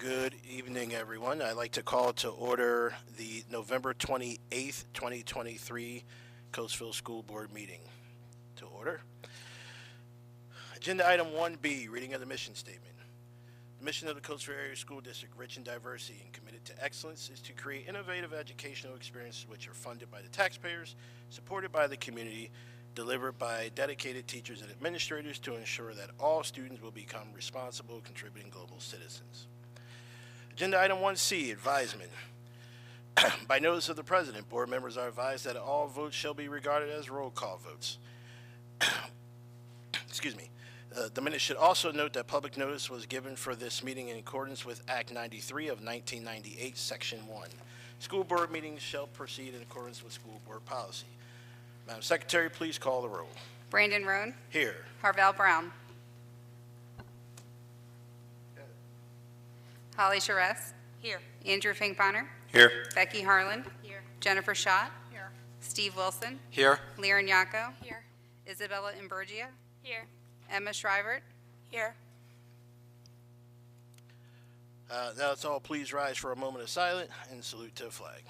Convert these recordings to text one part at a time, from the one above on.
Good evening, everyone. I'd like to call to order the November 28th, 2023 Coatesville School Board meeting. To order. Agenda item 1B, reading of the mission statement. The mission of the Coatesville Area School District, rich in diversity and committed to excellence, is to create innovative educational experiences which are funded by the taxpayers, supported by the community, delivered by dedicated teachers and administrators to ensure that all students will become responsible, contributing global citizens. Agenda item 1C, advisement. By notice of the President, board members are advised that all votes shall be regarded as roll call votes. Excuse me. The minutes should also note that public notice was given for this meeting in accordance with Act 93 of 1998, Section 1. School board meetings shall proceed in accordance with school board policy. Madam Secretary, please call the roll. Brandon Roan. Here. Harvell Brown. Holly Charest. Here. Andrew Finkbonner. Here. Becky Harlan. Here. Jennifer Schott. Here. Steve Wilson. Here. Liren Yacco. Here. Isabella Imburgia. Here. Emma Shrivert. Here. Now let's all please rise for a moment of silence and salute to the flag.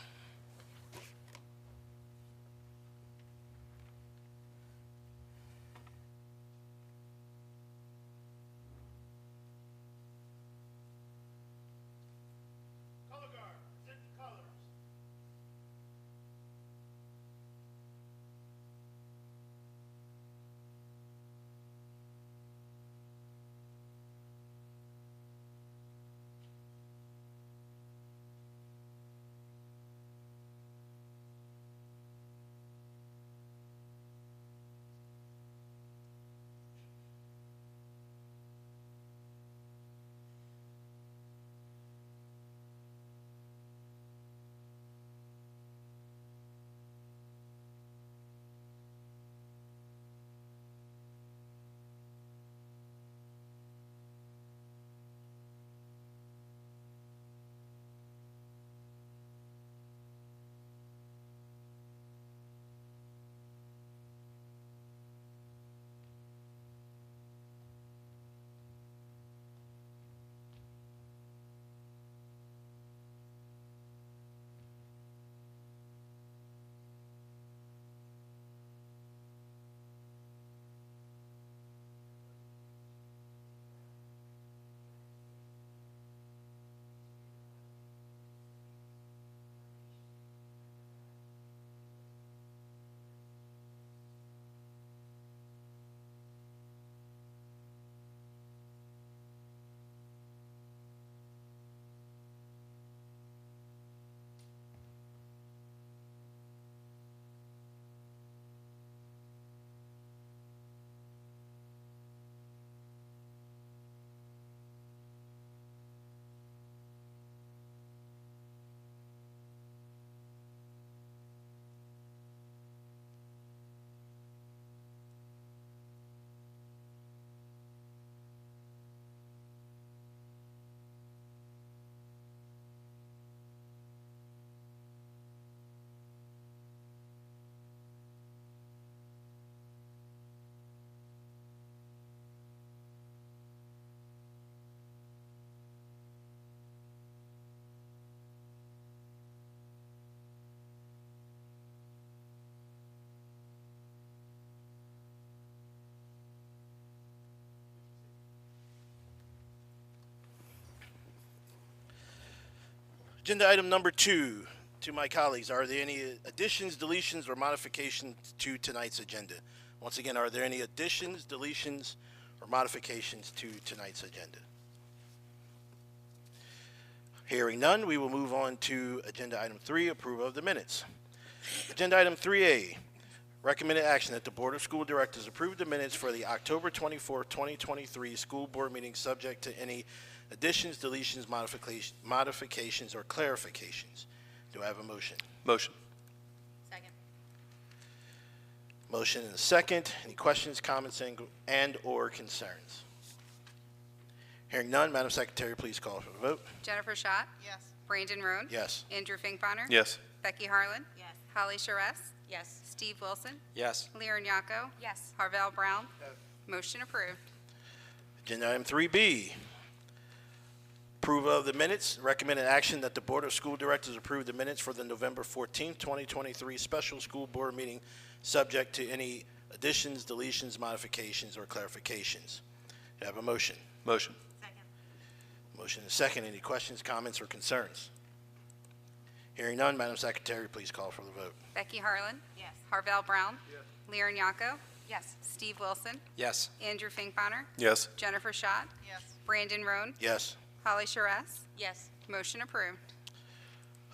Agenda item number 2, to my colleagues, are there any additions, deletions, or modifications to tonight's agenda? Once again, are there any additions, deletions, or modifications to tonight's agenda? Hearing none, we will move on to agenda item 3, approval of the minutes. Agenda item 3A, recommended action that the Board of School Directors approve the minutes for the October 24, 2023 school board meeting subject to any additions, deletions, modifications, or clarifications. Do I have a motion? Motion. Second. Motion and a second. Any questions, comments, and or concerns? Hearing none, Madam Secretary, please call for the vote. Jennifer Schott. Yes. Brandon Roan. Yes. Andrew Finkbonner. Yes. Becky Harlan. Yes. Holly Charest. Yes. Steve Wilson. Yes. Liren Yacco. Yes. Harvell Brown. Motion approved. Agenda item 3B, Approval of the minutes. Recommended action that the Board of School Directors approve the minutes for the November 14th, 2023 special school board meeting, subject to any additions, deletions, modifications, or clarifications. Do I have a motion? Motion. Motion is second. Any questions, comments, or concerns? Hearing none, Madam Secretary, please call for the vote. Becky Harlan. Yes. Harvell Brown. Yes. Lear Nyako. Yes. Steve Wilson. Yes. Andrew Finkbeiner. Yes. Jennifer Schott. Yes. Brandon Roan. Yes. Holly Charess. Yes. Motion approved.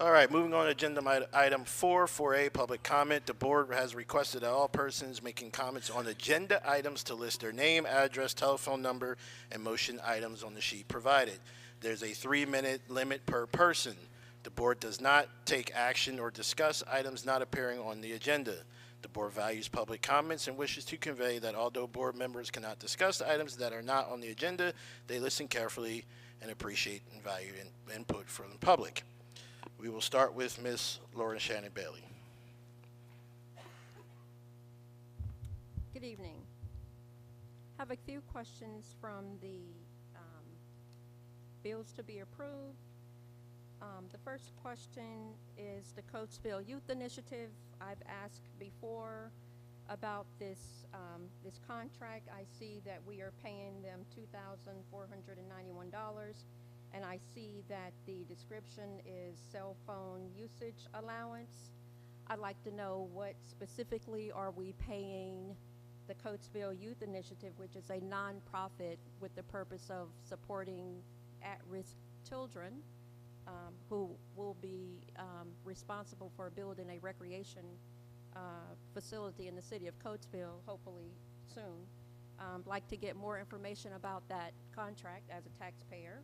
All right, moving on to agenda item 4A, public comment. The board has requested that all persons making comments on agenda items to list their name, address, telephone number, and motion items on the sheet provided. There's a 3-minute limit per person. The board does not take action or discuss items not appearing on the agenda. The board values public comments and wishes to convey that although board members cannot discuss items that are not on the agenda, they listen carefully and appreciate and value input from the public. We will start with Ms. Lauren Shannon Bailey. Good evening. Have a few questions from the bills to be approved. The first question is the Coatesville Youth Initiative. I've asked before about this this contract. I see that we are paying them $2,491, and I see that the description is cell phone usage allowance. I'd like to know what specifically are we paying the Coatesville Youth Initiative, which is a nonprofit with the purpose of supporting at-risk children who will be responsible for building a recreation facility in the city of Coatesville, hopefully soon. Like to get more information about that contract as a taxpayer.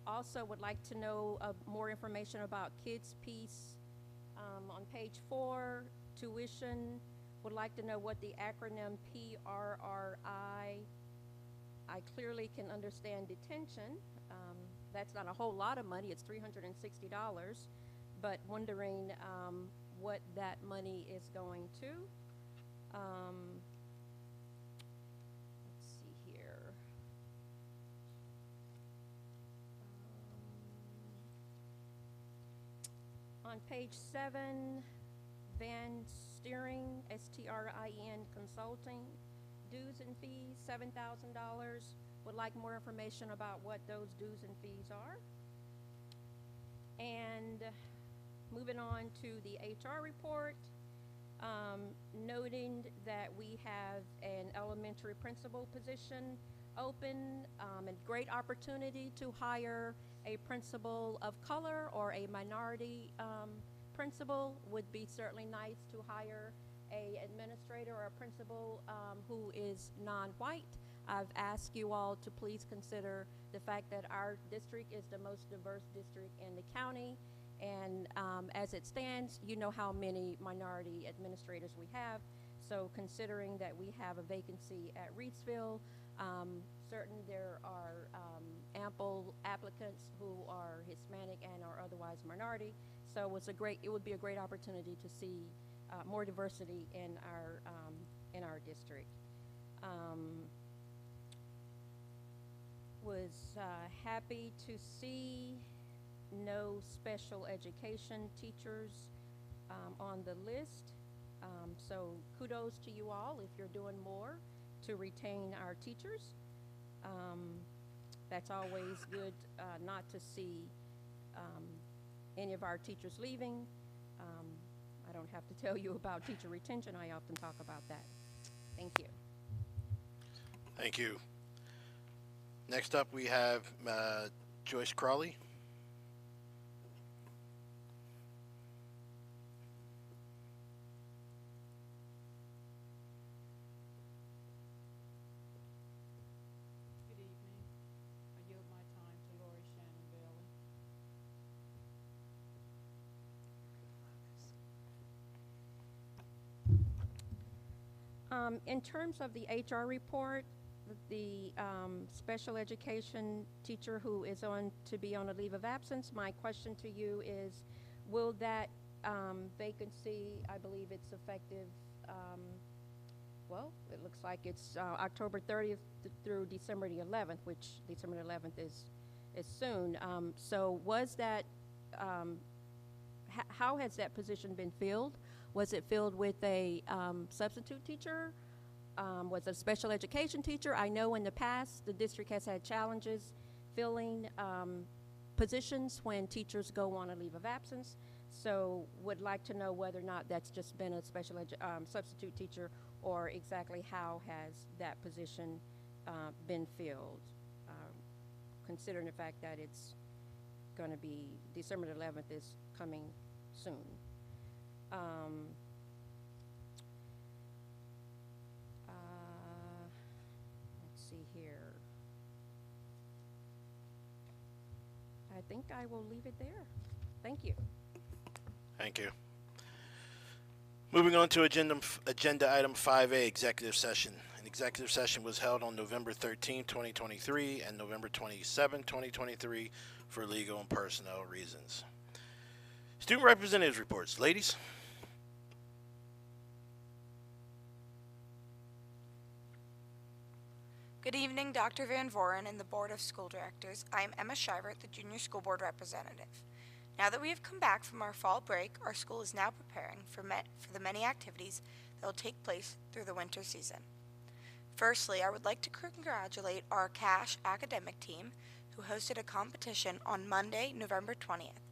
Also would like to know more information about Kids Piece on page 4, tuition. Would like to know what the acronym PRRI. I clearly can understand detention. That's not a whole lot of money. It's $360, but wondering what that money is going to. Let's see here. On page 7, Van Steering, STRIN Consulting, dues and fees, $7,000. Would like more information about what those dues and fees are. And moving on to the HR report, noting that we have an elementary principal position open, a great opportunity to hire a principal of color or a minority principal. Would be certainly nice to hire a administrator or a principal who is non-white. I've asked you all to please consider the fact that our district is the most diverse district in the county, and as it stands, you know how many minority administrators we have. So considering that we have a vacancy at Reedsville, certain there are ample applicants who are Hispanic and are otherwise minority. So it would be a great opportunity to see more diversity in our district. Was happy to see no special education teachers on the list. So kudos to you all if you're doing more to retain our teachers. That's always good not to see any of our teachers leaving. I don't have to tell you about teacher retention. I often talk about that. Thank you. Thank you. Next up, we have Joyce Crawley. Good evening. I yield my time to Lori Shannon Bailey. In terms of the HR report, the special education teacher who is to be on a leave of absence, my question to you is, will that vacancy, I believe it's effective well, it looks like it's October 30th through December the 11th, which December the 11th is soon. So was that, how has that position been filled? Was it filled with a substitute teacher? Was it a special education teacher? I know in the past the district has had challenges filling positions when teachers go on a leave of absence. So would like to know whether or not that's just been a special substitute teacher, or exactly how has that position been filled, considering the fact that it's going to be December the 11th is coming soon. Let's see here. I think I will leave it there. Thank you. Thank you. Moving on to agenda item 5A, executive session. An executive session was held on November 13, 2023 and November 27, 2023 for legal and personnel reasons. Student representatives reports. Ladies? Good evening, Dr. Van Voren and the Board of School Directors. I am Emma Shivert, the Junior School Board Representative. Now that we have come back from our fall break, our school is now preparing for the many activities that will take place through the winter season. Firstly, I would like to congratulate our CASH academic team who hosted a competition on Monday, November 20th.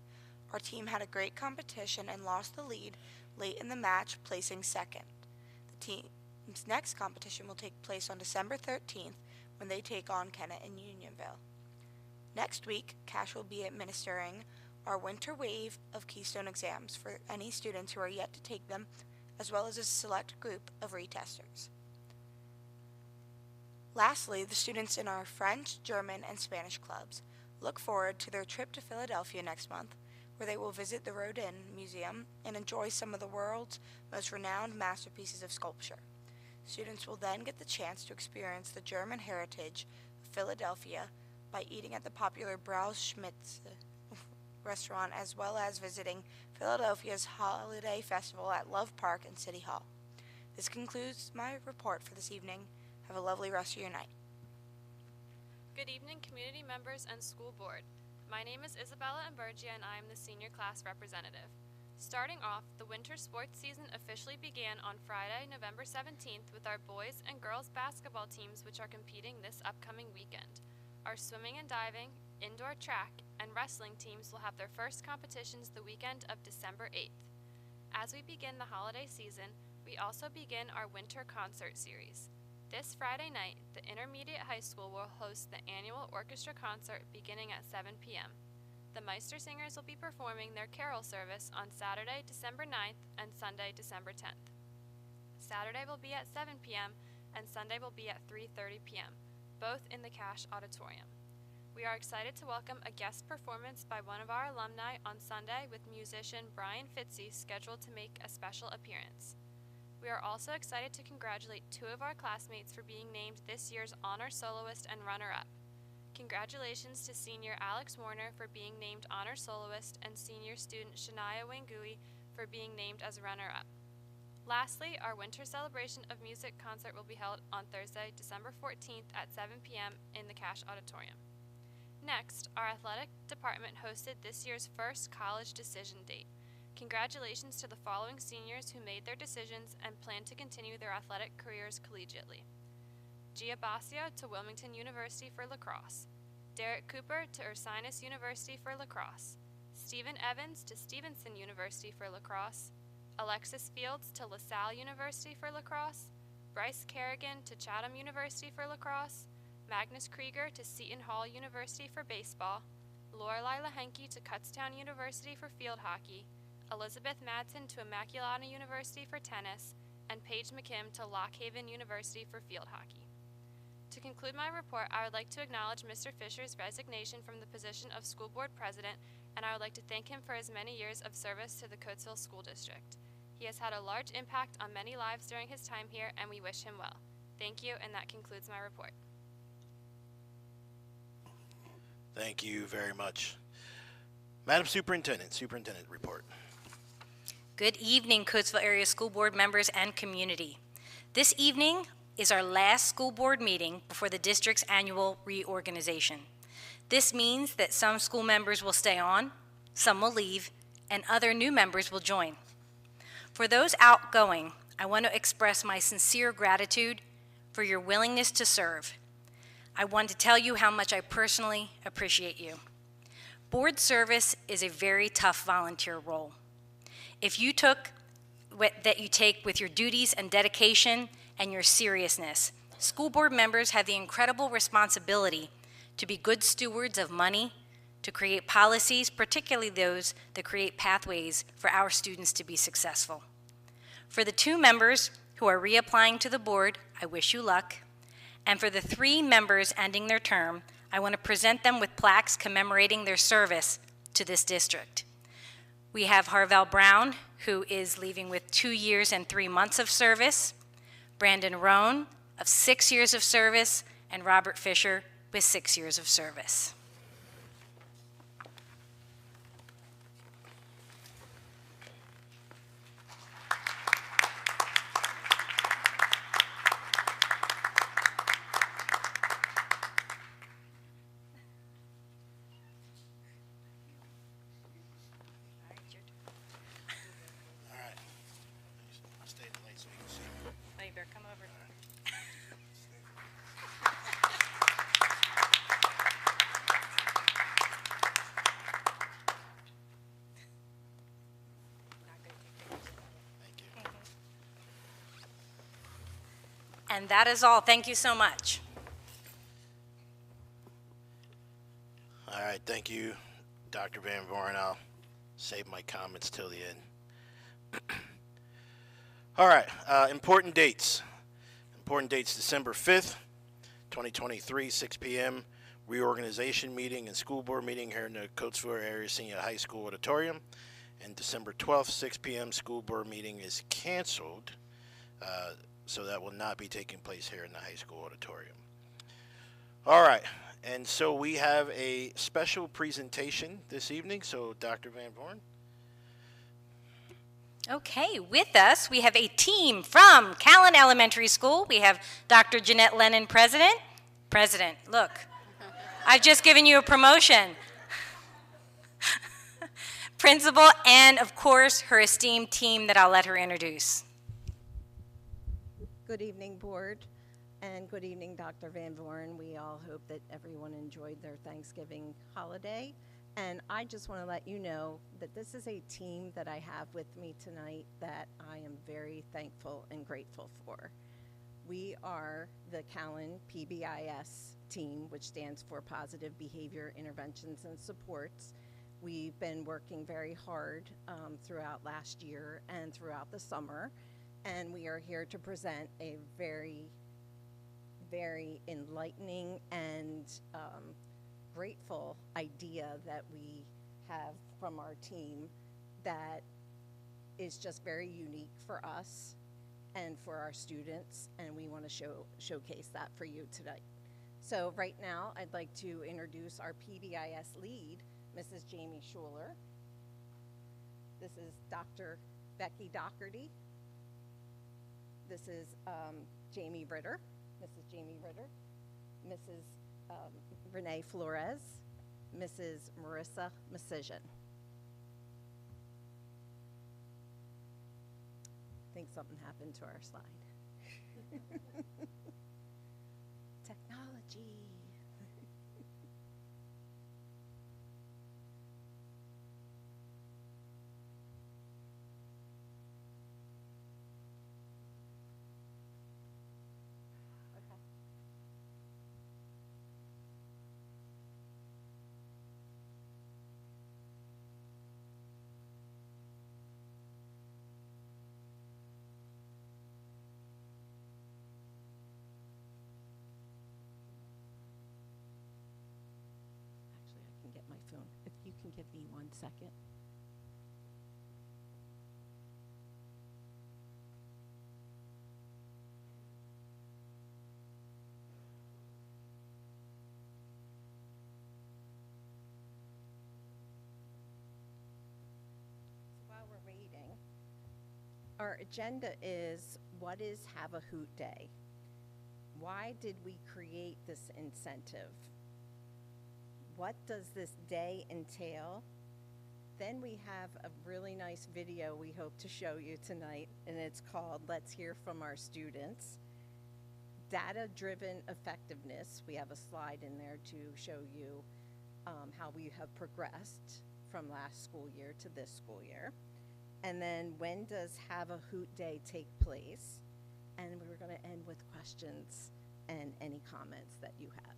Our team had a great competition and lost the lead late in the match, placing second. The team's next competition will take place on December 13th when they take on Kennett and Unionville. Next week, CASH will be administering our winter wave of Keystone exams for any students who are yet to take them, as well as a select group of retesters. Lastly, the students in our French, German, and Spanish clubs look forward to their trip to Philadelphia next month, where they will visit the Rodin Museum and enjoy some of the world's most renowned masterpieces of sculpture. Students will then get the chance to experience the German heritage of Philadelphia by eating at the popular Brauschmitz restaurant, as well as visiting Philadelphia's holiday festival at Love Park and City Hall. This concludes my report for this evening. Have a lovely rest of your night. Good evening, community members and school board. My name is Isabella Imburgia and I am the senior class representative. Starting off, the winter sports season officially began on Friday, November 17th with our boys and girls basketball teams, which are competing this upcoming weekend. Our swimming and diving, indoor track, and wrestling teams will have their first competitions the weekend of December 8th. As we begin the holiday season, we also begin our winter concert series. This Friday night, the Intermediate High School will host the annual orchestra concert beginning at 7 p.m. The Meister Singers will be performing their carol service on Saturday, December 9th and Sunday, December 10th. Saturday will be at 7 p.m. and Sunday will be at 3:30 p.m., both in the Cash Auditorium. We are excited to welcome a guest performance by one of our alumni on Sunday with musician Brian Fitzy scheduled to make a special appearance. We are also excited to congratulate two of our classmates for being named this year's Honor Soloist and Runner-Up. Congratulations to senior Alex Warner for being named Honor Soloist and senior student Shania Wangui for being named as Runner-Up. Lastly, our Winter Celebration of Music concert will be held on Thursday, December 14th at 7 p.m. in the Cash Auditorium. Next, our athletic department hosted this year's first college decision date. Congratulations to the following seniors who made their decisions and plan to continue their athletic careers collegiately. Gia Basio to Wilmington University for lacrosse. Derek Cooper to Ursinus University for lacrosse. Stephen Evans to Stevenson University for lacrosse. Alexis Fields to LaSalle University for lacrosse. Bryce Kerrigan to Chatham University for lacrosse. Magnus Krieger to Seton Hall University for baseball. Lorelei Lahenke to Kutztown University for field hockey. Elizabeth Madsen to Immaculata University for tennis, and Paige McKim to Lockhaven University for field hockey. To conclude my report, I would like to acknowledge Mr. Fisher's resignation from the position of school board president, and I would like to thank him for his many years of service to the Coatesville School District. He has had a large impact on many lives during his time here, and we wish him well. Thank you, and that concludes my report. Thank you very much. Madam Superintendent, report. Good evening, Coatesville Area School Board members and community. This evening is our last school board meeting before the district's annual reorganization. This means that some school members will stay on, some will leave, and other new members will join. For those outgoing, I want to express my sincere gratitude for your willingness to serve. I want to tell you how much I personally appreciate you. Board service is a very tough volunteer role. If you took that you take with your duties and dedication and your seriousness, school board members have the incredible responsibility to be good stewards of money, to create policies, particularly those that create pathways for our students to be successful. For the 2 members who are reapplying to the board, I wish you luck. And for the 3 members ending their term, I want to present them with plaques commemorating their service to this district. We have Harvell Brown, who is leaving with 2 years and 3 months of service, Brandon Rohn of 6 years of service, and Robert Fisher with 6 years of service. All right. I'll stay in the lane so you can see. Oh, you better come over. Thank you. And that is all. Thank you so much. All right, thank you, Dr. Van Voren. I'll save my comments till the end. All right, important dates. Important dates, December 5th, 2023, 6 p.m., reorganization meeting and school board meeting here in the Coatesville Area Senior High School Auditorium. And December 12th, 6 p.m., school board meeting is canceled, so that will not be taking place here in the high school auditorium. All right, and so we have a special presentation this evening, so Dr. Van Voren. Okay, with us, we have a team from Callan Elementary School. We have Dr. Jeanette Lennon, President. President, look, I've just given you a promotion. Principal, and of course, her esteemed team that I'll let her introduce. Good evening, board, and good evening, Dr. Van Voren. We all hope that everyone enjoyed their Thanksgiving holiday. And I just want to let you know that this is a team that I have with me tonight that I am very thankful and grateful for. We are the Callan PBIS team, which stands for Positive Behavior Interventions and Supports. We've been working very hard throughout last year and throughout the summer, and we are here to present a very, very enlightening and grateful idea that we have from our team that is just very unique for us and for our students, and we want to showcase that for you tonight. So right now, I'd like to introduce our PBIS lead, Mrs. Jamie Schuler. This is Dr. Becky Doherty. This is Jamie Ritter, Mrs. Jamie Ritter, Mrs. Renee Flores, Mrs. Marissa Masijan. I think something happened to our slide. Technology. Get my phone. If you can give me 1 second. So while we're waiting, Our agenda is, what is Have a Hoot Day? Why did we create this incentive? What does this day entail? Then we have a really nice video we hope to show you tonight, and it's called Let's Hear from Our Students. Data-driven effectiveness. We have a slide in there to show you how we have progressed from last school year to this school year. And then when does Have a Hoot Day take place? And we're going to end with questions and any comments that you have.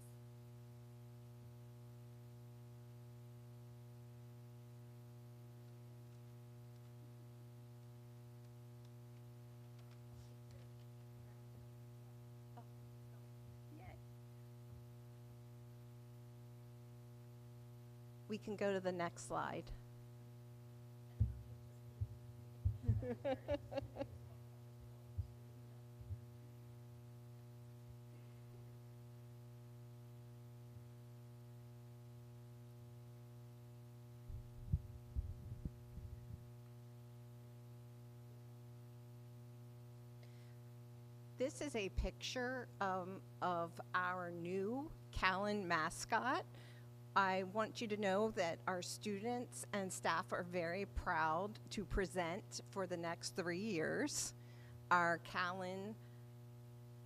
We can go to the next slide. This is a picture of our new Callan mascot. I want you to know that our students and staff are very proud to present for the next 3 years our Callan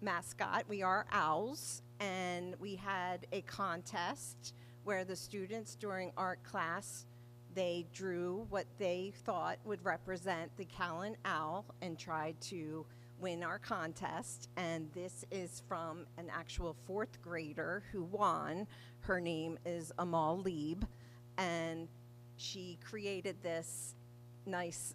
mascot. We are owls, and we had a contest where the students during art class, they drew what they thought would represent the Callan owl and tried to win our contest. And this is from an actual 4th grader who won. Her name is Amal Lieb, and she created this nice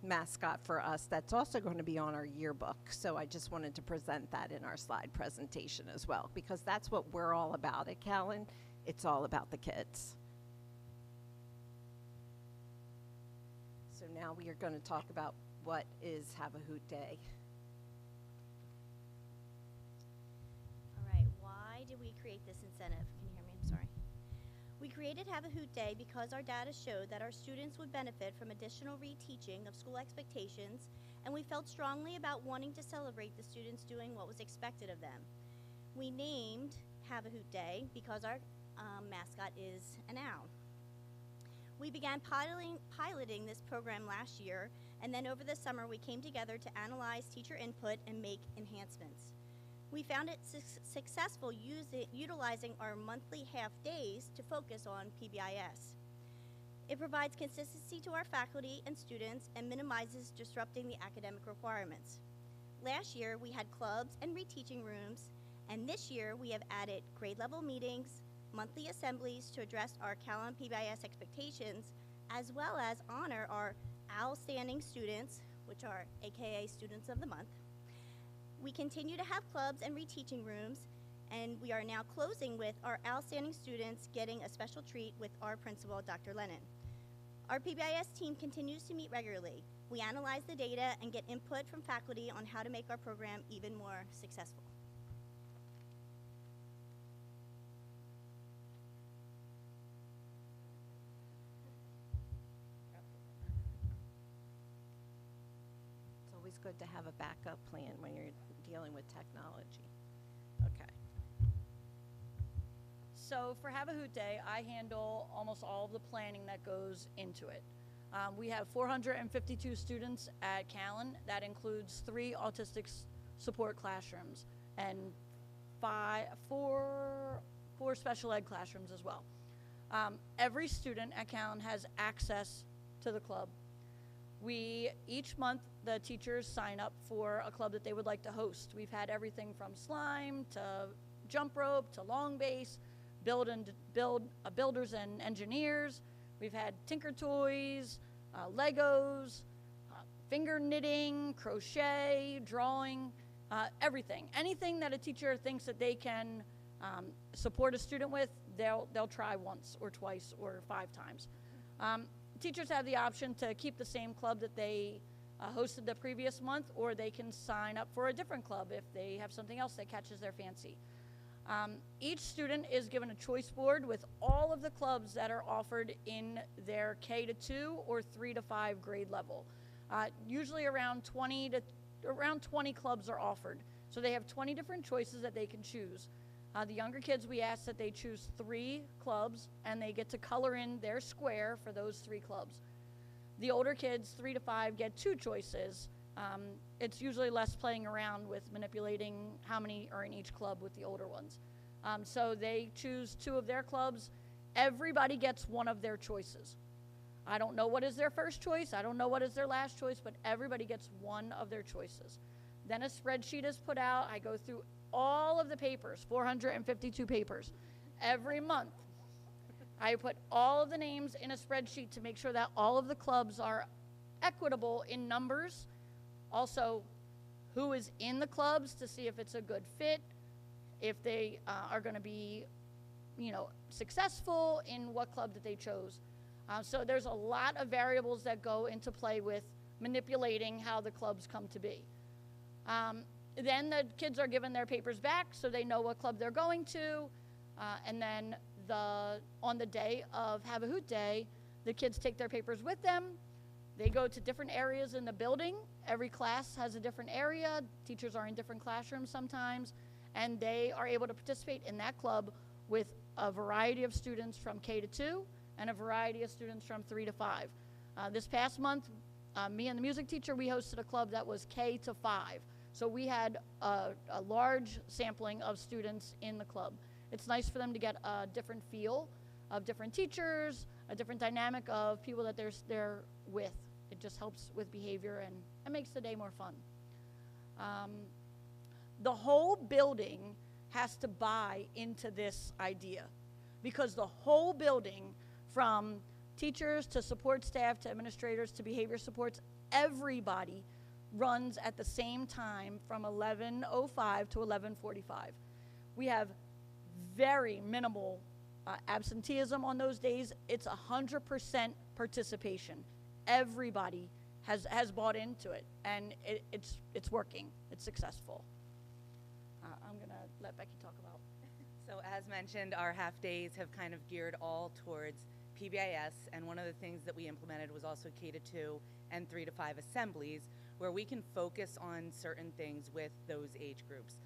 mascot for us that's also going to be on our yearbook. So I just wanted to present that in our slide presentation as well, because that's what we're all about at Callan. It's all about the kids. So now we are going to talk about what is Have a Hoot Day. All right, why did we create this incentive? Can you hear me? I'm sorry. We created Have a Hoot Day because our data showed that our students would benefit from additional reteaching of school expectations, and we felt strongly about wanting to celebrate the students doing what was expected of them. We named Have a Hoot Day because our mascot is an owl. We began piloting this program last year, and then over the summer we came together to analyze teacher input and make enhancements. We found it successful utilizing our monthly half days to focus on PBIS. It provides consistency to our faculty and students and minimizes disrupting the academic requirements. Last year we had clubs and reteaching rooms, and this year we have added grade level meetings, monthly assemblies to address our Callan PBIS expectations, as well as honor our outstanding students, which are AKA Students of the Month. We continue to have clubs and reteaching rooms, and we are now closing with our outstanding students getting a special treat with our principal, Dr. Lennon. Our PBIS team continues to meet regularly. We analyze the data and get input from faculty on how to make our program even more successful. It's always good to have a backup plan when you're dealing with technology. Okay. So for Have a Hoot Day, I handle almost all of the planning that goes into it. We have 452 students at Callan. That includes 3 autistic support classrooms and 4 special ed classrooms as well. Every student at Callan has access to the club. Each month, the teachers sign up for a club that they would like to host. We've had everything from slime to jump rope to long base, builders and engineers. We've had Tinker Toys, Legos, finger knitting, crochet, drawing, everything. Anything that a teacher thinks that they can support a student with, they'll try once or twice or 5 times. Teachers have the option to keep the same club that they hosted the previous month, or they can sign up for a different club if they have something else that catches their fancy. Each student is given a choice board with all of the clubs that are offered in their K to 2 or 3 to 5 grade level. Usually around 20 clubs are offered. So they have 20 different choices that they can choose. The younger kids, we ask that they choose 3 clubs, and they get to color in their square for those 3 clubs. The older kids, 3 to 5, get 2 choices. It's usually less playing around with manipulating how many are in each club with the older ones. So they choose 2 of their clubs. Everybody gets one of their choices. I don't know what is their first choice. I don't know what is their last choice, but everybody gets one of their choices. Then a spreadsheet is put out. I go through all of the papers, 452 papers, every month. I put all of the names in a spreadsheet to make sure that all of the clubs are equitable in numbers. Also, who is in the clubs to see if it's a good fit, if they are going to be, successful in what club that they chose. So there's a lot of variables that go into play with manipulating how the clubs come to be. Then the kids are given their papers back so they know what club they're going to. And then on the day of Have a Hoot Day, the kids take their papers with them. They go to different areas in the building. Every class has a different area. Teachers are in different classrooms sometimes. And they are able to participate in that club with a variety of students from K to 2 and a variety of students from 3 to 5. This past month, me and the music teacher, we hosted a club that was K to 5. So we had a large sampling of students in the club. It's nice for them to get a different feel of different teachers, a different dynamic of people that they're with. It just helps with behavior and it makes the day more fun. The whole building has to buy into this idea because the whole building, from teachers to support staff to administrators to behavior supports, everybody runs at the same time from 11:05 to 11:45. We have very minimal absenteeism on those days. It's 100% participation. Everybody has bought into it, and it's working. It's successful. I'm going to let Becky talk about. So as mentioned, our half days have kind of geared all towards PBIS, and one of the things that we implemented was also K to 2 and 3 to 5 assemblies, where we can focus on certain things with those age groups.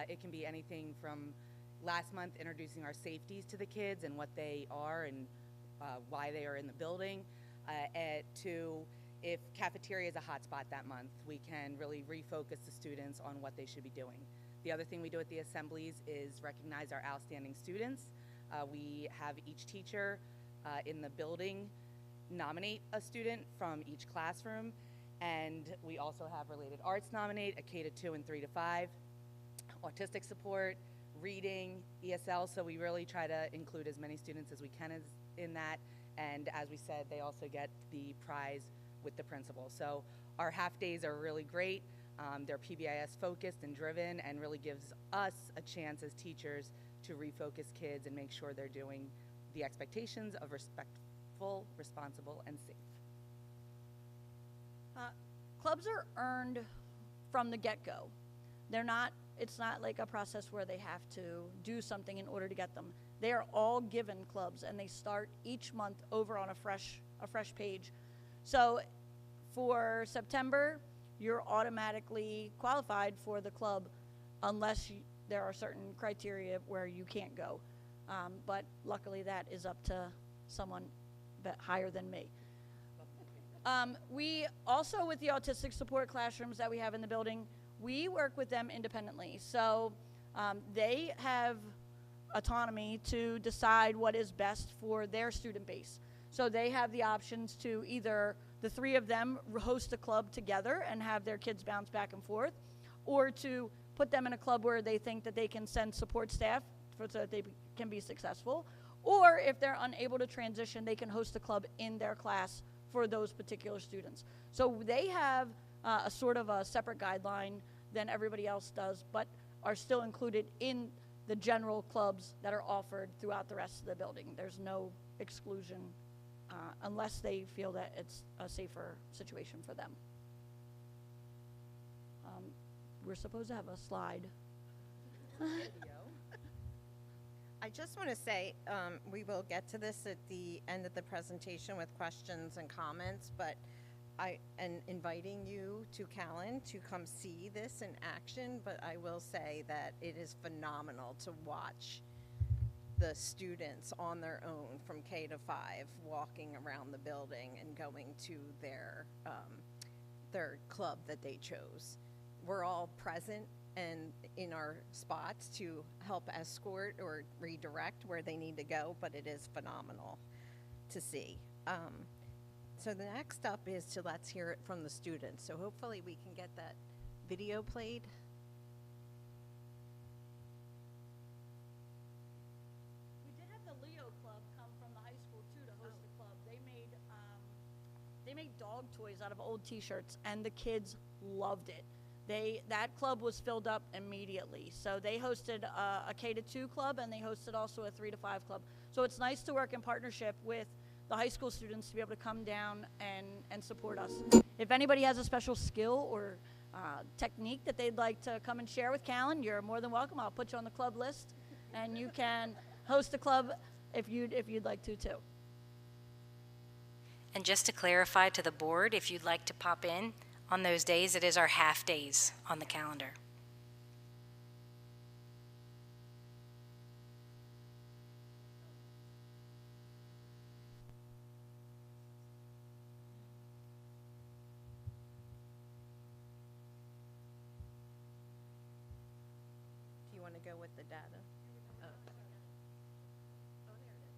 It can be anything from last month introducing our safeties to the kids and what they are and why they are in the building, to if cafeteria is a hot spot that month, we can really refocus the students on what they should be doing. The other thing we do at the assemblies is recognize our outstanding students. We have each teacher in the building nominate a student from each classroom, and we also have related arts nominate a K to 2 and 3 to 5, autistic support, reading, ESL, so we really try to include as many students as we can in that, and as we said, they also get the prize with the principal. So our half days are really great. They're PBIS focused and driven, and really gives us a chance as teachers to refocus kids and make sure they're doing the expectations of respectful, responsible, and safe. Clubs are earned from the get-go. It's not like a process where they have to do something in order to get them. They are all given clubs, and they start each month over on a fresh page. So for September, you're automatically qualified for the club unless there are certain criteria where you can't go. But luckily that is up to someone higher than me. We also, with the autistic support classrooms that we have in the building, we work with them independently. So they have autonomy to decide what is best for their student base. So they have the options to either the 3 of them host a club together and have their kids bounce back and forth, or to put them in a club where they think that they can send support staff so that they can be successful. Or if they're unable to transition, they can host a club in their class for those particular students. So they have a sort of a separate guideline than everybody else does, but are still included in the general clubs that are offered throughout the rest of the building. There's no exclusion unless they feel that it's a safer situation for them. We're supposed to have a slide. I just want to say we will get to this at the end of the presentation with questions and comments, but and inviting you to Callan to come see this in action, but I will say that it is phenomenal to watch the students on their own from K to 5 walking around the building and going to their club that they chose. We're all present and in our spots to help escort or redirect where they need to go, but it is phenomenal to see. So the next up is to let's hear it from the students. So hopefully we can get that video played. We did have the Leo Club come from the high school too to host the club. They made dog toys out of old T-shirts, and the kids loved it. That club was filled up immediately. So they hosted a K-2 club, and they hosted also a 3-5 club. So it's nice to work in partnership with the high school students to be able to come down and support us. If anybody has a special skill or technique that they'd like to come and share with Callan, you're more than welcome. I'll put you on the club list, and you can host a club if you'd like to too. And just to clarify to the board, if you'd like to pop in on those days, it is our half days on the calendar. Do you want to go with the data? Oh. Oh, there it is.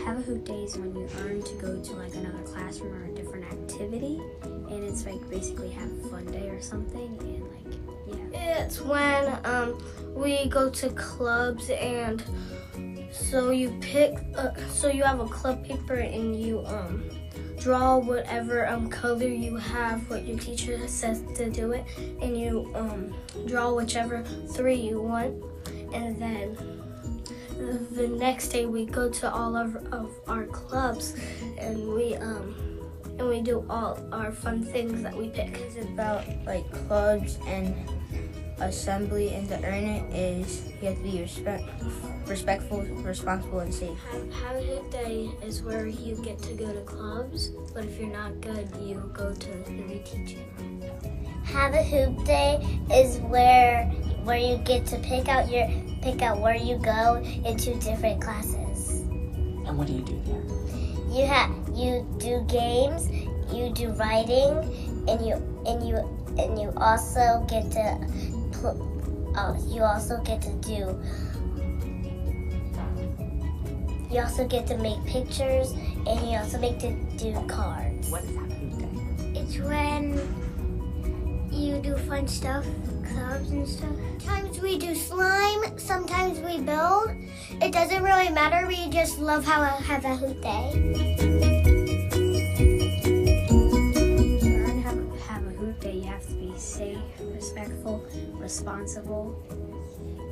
Have a Hoop Day is when you earn to go to like another classroom or a different activity, and it's like basically have a fun day or something, and like, yeah. It's when we go to clubs, and so you pick, so you have a club paper and you draw whatever color you have, what your teacher says to do it, and you draw whichever 3 you want, and then the next day we go to all of our clubs, and we do all our fun things that we pick. It's about like clubs and assembly, and to earn it is you have to be respectful, responsible, and safe. Have a Hoop Day is where you get to go to clubs, but if you're not good, you go to the reteaching. Have a Hoop Day is where you get to pick out where you go into different classes. And what do you do there? You do games, you do writing, and you also get to make pictures, and you also get to do cards. What is Have a Hoop Day? It's when you do fun stuff, clubs and stuff. Sometimes we do slime, sometimes we build. It doesn't really matter, we just love how I have a Hoop Day. To earn have a Hoop Day, you have to be safe, respectful, responsible,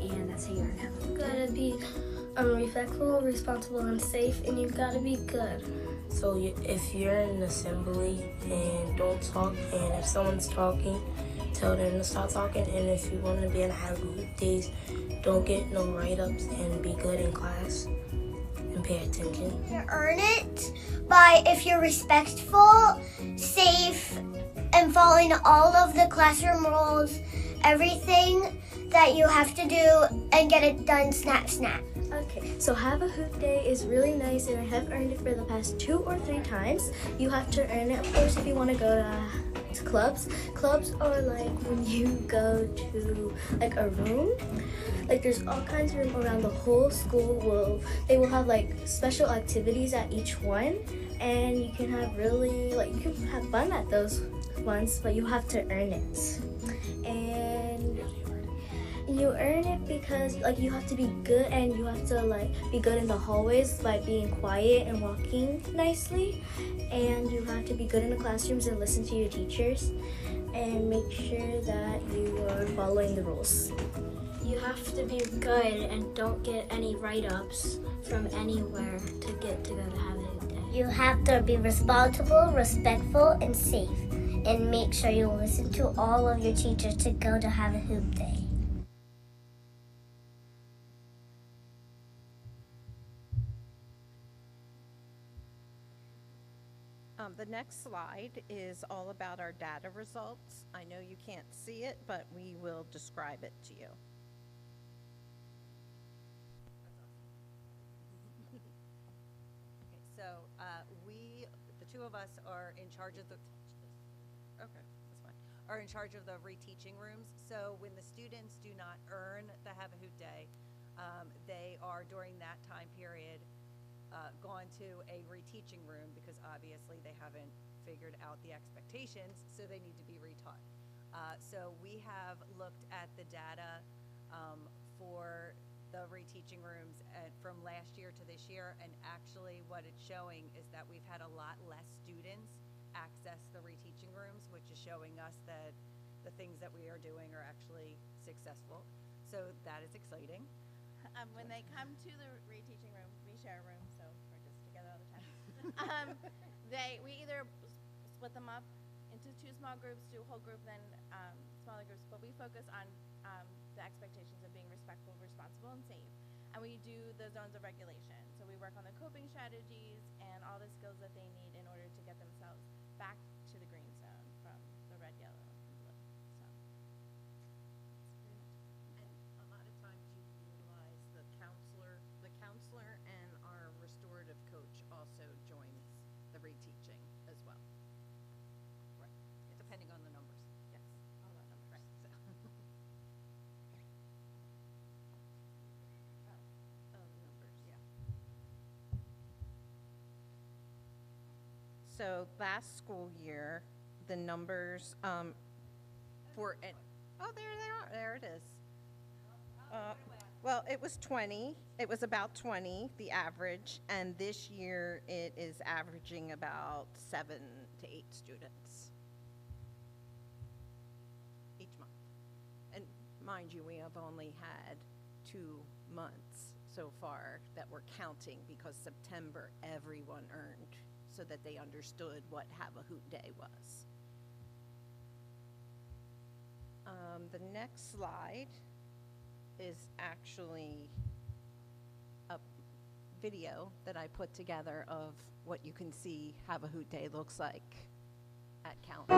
and that's how you earn have a Hoop Day. You gotta be respectful, responsible, and safe, and you gotta be good. So if you're in an assembly and don't talk, and if someone's talking, tell them to stop talking, and if you want to be in Have a Hoop Days, don't get no write-ups and be good in class and pay attention. You earn it by if you're respectful, safe, and following all of the classroom rules, everything that you have to do, and get it done snap. Okay, so Have a Hoop Day is really nice, and I have earned it for the past 2 or 3 times. You have to earn it, of course, if you want to go to clubs. Clubs are like when you go to like a room. Like there's all kinds of rooms around the whole school. They will have like special activities at each one, and you can have you can have fun at those ones, but you have to earn it. And you earn it because like you have to be good, and you have to like be good in the hallways by being quiet and walking nicely, and you have to be good in the classrooms and listen to your teachers and make sure that you are following the rules. You have to be good and don't get any write-ups from anywhere to get to go to Have a Hoop Day. You have to be responsible, respectful, and safe. and make sure you listen to all of your teachers to go to Have a Hoop Day. The next slide is all about our data results. I know you can't see it, but we will describe it to you. Okay, so the two of us are in charge of the, okay, that's fine, are in charge of the reteaching rooms. So when the students do not earn the Have a Hoot Day, they are during that time period gone to a reteaching room because obviously they haven't figured out the expectations, so they need to be retaught. So we have looked at the data for the reteaching rooms from last year to this year, and actually what it's showing is that we've had a lot less students access the reteaching rooms, which is showing us that the things that we are doing are actually successful. So that is exciting. When they come to the reteaching room, we share a room, so we're just together all the time. We either split them up into 2 small groups, do a whole group, then smaller groups, but we focus on the expectations of being respectful, responsible, and safe. And we do the zones of regulation. So we work on the coping strategies and all the skills that they need in order to get themselves back to the green zone from the red, yellow, and blue. So And a lot of times you utilize the counselor and our restorative coach also joins the reteaching as well. Right, depending on the numbers. Yes. On the numbers. Right. So. So last school year, the numbers for it. Oh, there they are. There it is. Well, it was 20. It was about 20, the average, and this year it is averaging about 7 to 8 students each month. And mind you, we have only had 2 months so far that we're counting because September everyone earned, so that they understood what Have a Hoot Day was. The next slide is actually a video that I put together of what you can see Have a Hoot Day looks like at Count.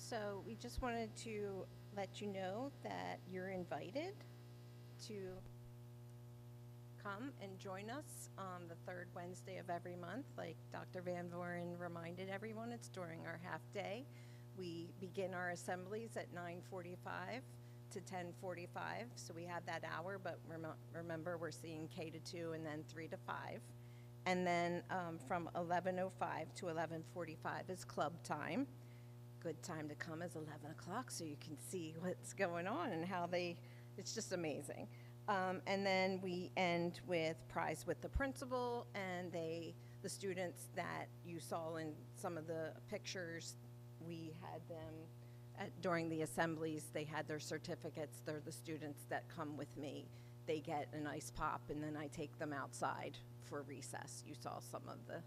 So we just wanted to let you know that you're invited to come and join us on the 3rd Wednesday of every month. Like Dr. Van Voren reminded everyone, it's during our half day. We begin our assemblies at 9:45 to 10:45, so we have that hour, but remember we're seeing K to 2 and then 3 to 5. And then from 11:05 to 11:45 is club time. Good time to come is 11 o'clock so you can see what's going on and how it's just amazing. And then we end with prize with the principal, and the students that you saw in some of the pictures, we had them during the assemblies, they had their certificates. They're the students that come with me. They get a nice pop, and then I take them outside for recess. You saw some of the,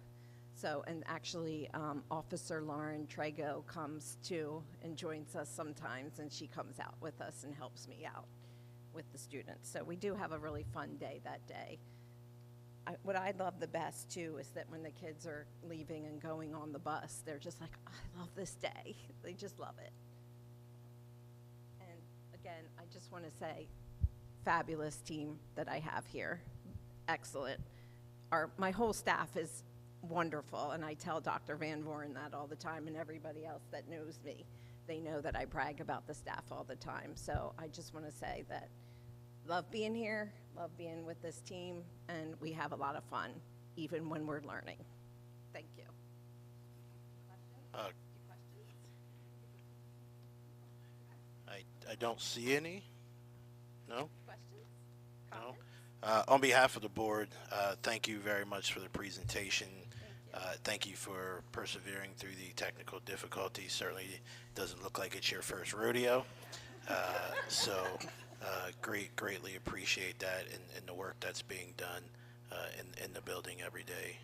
and actually Officer Lauren Trago comes too and joins us sometimes, and she comes out with us and helps me out with the students. So we do have a really fun day that day. What I love the best too is that when the kids are leaving and going on the bus, they're just like, oh, I love this day. They just love it. And again, I just want to say, fabulous team that I have here. Excellent. My whole staff is wonderful, and I tell Dr. Van Voren that all the time, and everybody else that knows me. They know that I brag about the staff all the time. So I just want to say that love being here, love being with this team, and we have a lot of fun, even when we're learning. Thank you. I don't see any. No? Questions? No. On behalf of the board, thank you very much for the presentation. Thank you for persevering through the technical difficulties. Certainly doesn't look like it's your first rodeo. Greatly appreciate that and the work that's being done in the building every day,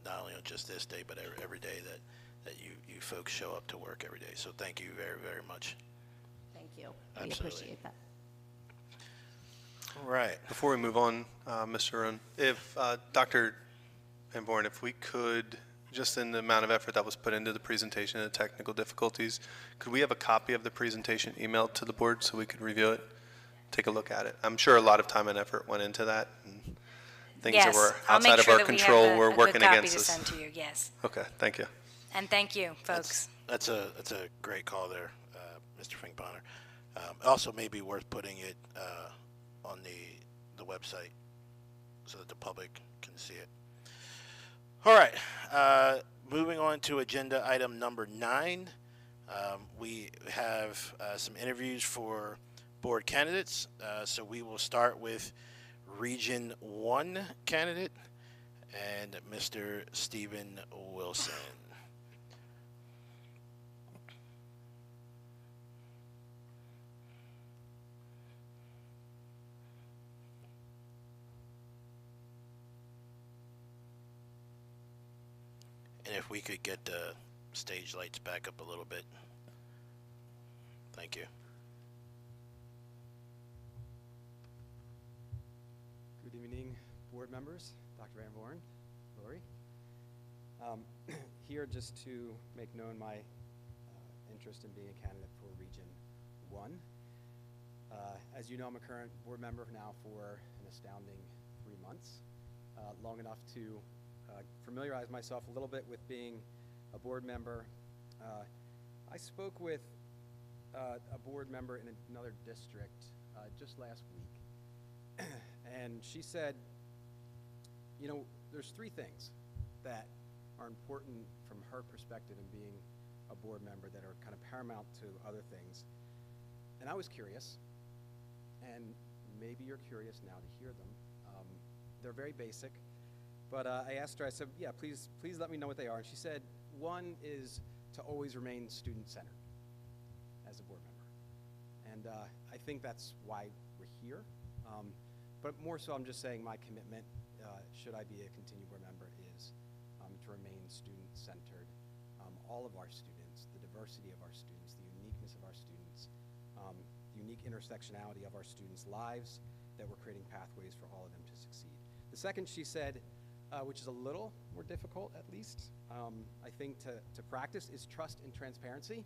not only on just this day, but every day that you folks show up to work every day. So thank you very, very much. Thank you. Absolutely. We appreciate that. All right. Before we move on, Mr. Rohn, if Dr. Van Voren, if we could, just in the amount of effort that was put into the presentation and the technical difficulties, could we have a copy of the presentation emailed to the board so we could review it, take a look at it? I'm sure a lot of time and effort went into that, and things that were outside of our control were working against us. Send to you, yes. Okay, thank you. And thank you, folks. That's a great call there, Mr. Finkbonner. Also, may be worth putting it on the website so that the public can see it. All right, moving on to agenda item number 9. We have some interviews for board candidates. So we will start with Region 1 candidate and Mr. Stephen Wilson. And if we could get the stage lights back up a little bit. Thank you. Good evening, board members, Dr. Van Voren, Lori. Here just to make known my interest in being a candidate for Region 1. As you know, I'm a current board member now for an astounding 3 months, long enough to familiarize myself a little bit with being a board member. I spoke with a board member in another district just last week, and she said, you know, there's 3 things that are important from her perspective in being a board member that are kind of paramount to other things. And I was curious, and maybe you're curious now to hear them. They're very basic. But I asked her, I said, yeah, please let me know what they are. And she said, 1 is to always remain student-centered as a board member. And I think that's why we're here. But more so, I'm just saying my commitment, should I be a continued board member, is to remain student-centered. All of our students, the diversity of our students, the uniqueness of our students, the unique intersectionality of our students' lives, that we're creating pathways for all of them to succeed. The second, she said, which is a little more difficult, at least, I think, to practice, is trust and transparency.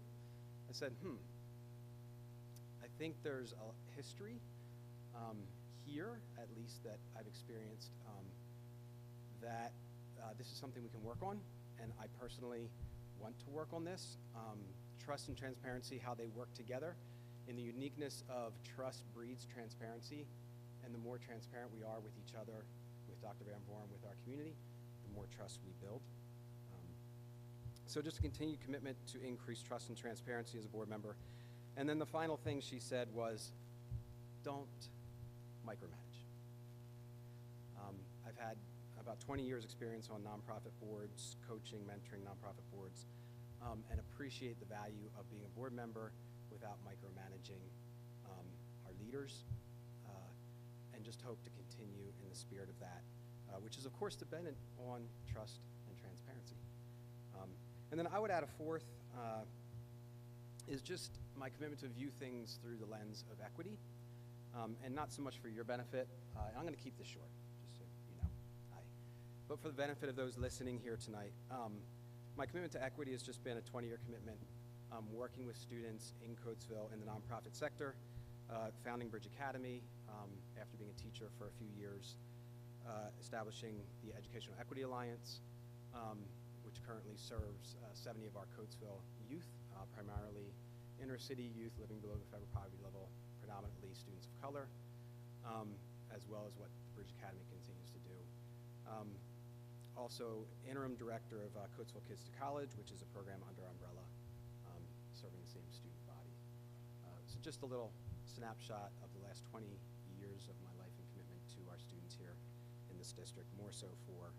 I said, I think there's a history here, at least, that I've experienced, that this is something we can work on, and I personally want to work on this. Trust and transparency, how they work together. In the uniqueness of trust breeds transparency, and the more transparent we are with each other, with Dr. Van Voren, with our community, the more trust we build. So just a continued commitment to increase trust and transparency as a board member. And then the final thing she said was, don't micromanage. I've had about 20 years experience on nonprofit boards, coaching, mentoring nonprofit boards. and appreciate the value of being a board member without micromanaging our leaders, and just hope to continue in the spirit of that, which is of course dependent on trust and transparency. And then I would add a fourth, is just my commitment to view things through the lens of equity, and not so much for your benefit. I'm going to keep this short, just so you know. But for the benefit of those listening here tonight, my commitment to equity has just been a 20-year commitment, working with students in Coatesville in the nonprofit sector, founding Bridge Academy after being a teacher for a few years, establishing the Educational Equity Alliance, which currently serves 70 of our Coatesville youth, primarily inner city youth living below the federal poverty level, predominantly students of color, as well as what the Bridge Academy continues to do. Also interim director of Coatesville Kids to College, which is a program under Umbrella, serving the same student body. So just a little snapshot of the last 20 years of my life and commitment to our students here in this district, more so for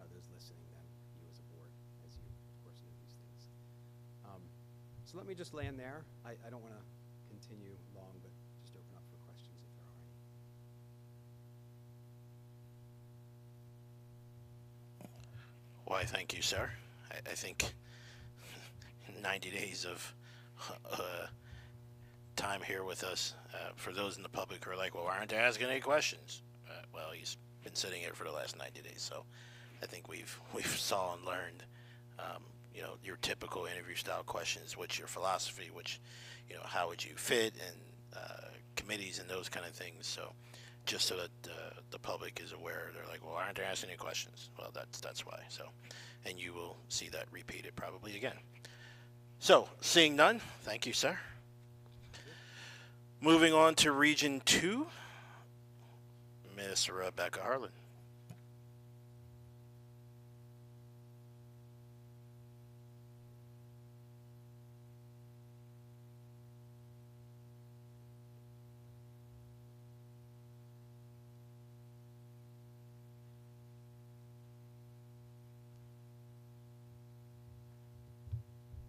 those listening than you as a board, as you, of course, know these things. So let me just land there. I don't want to continue long, but just open up for questions if there are any. Why, thank you, sir. I think 90 days of time here with us, for those in the public who are like, well, why aren't they asking any questions? Well, he's been sitting here for the last 90 days, so I think we've saw and learned, you know, your typical interview style questions, what's your philosophy, which, you know, how would you fit in committees and those kind of things. So just so that the public is aware, they're like, well, aren't they asking any questions? Well, that's why. So, and you will see that repeated probably again. So, seeing none, thank you, sir. Moving on to Region 2, Miss Rebecca Harlan.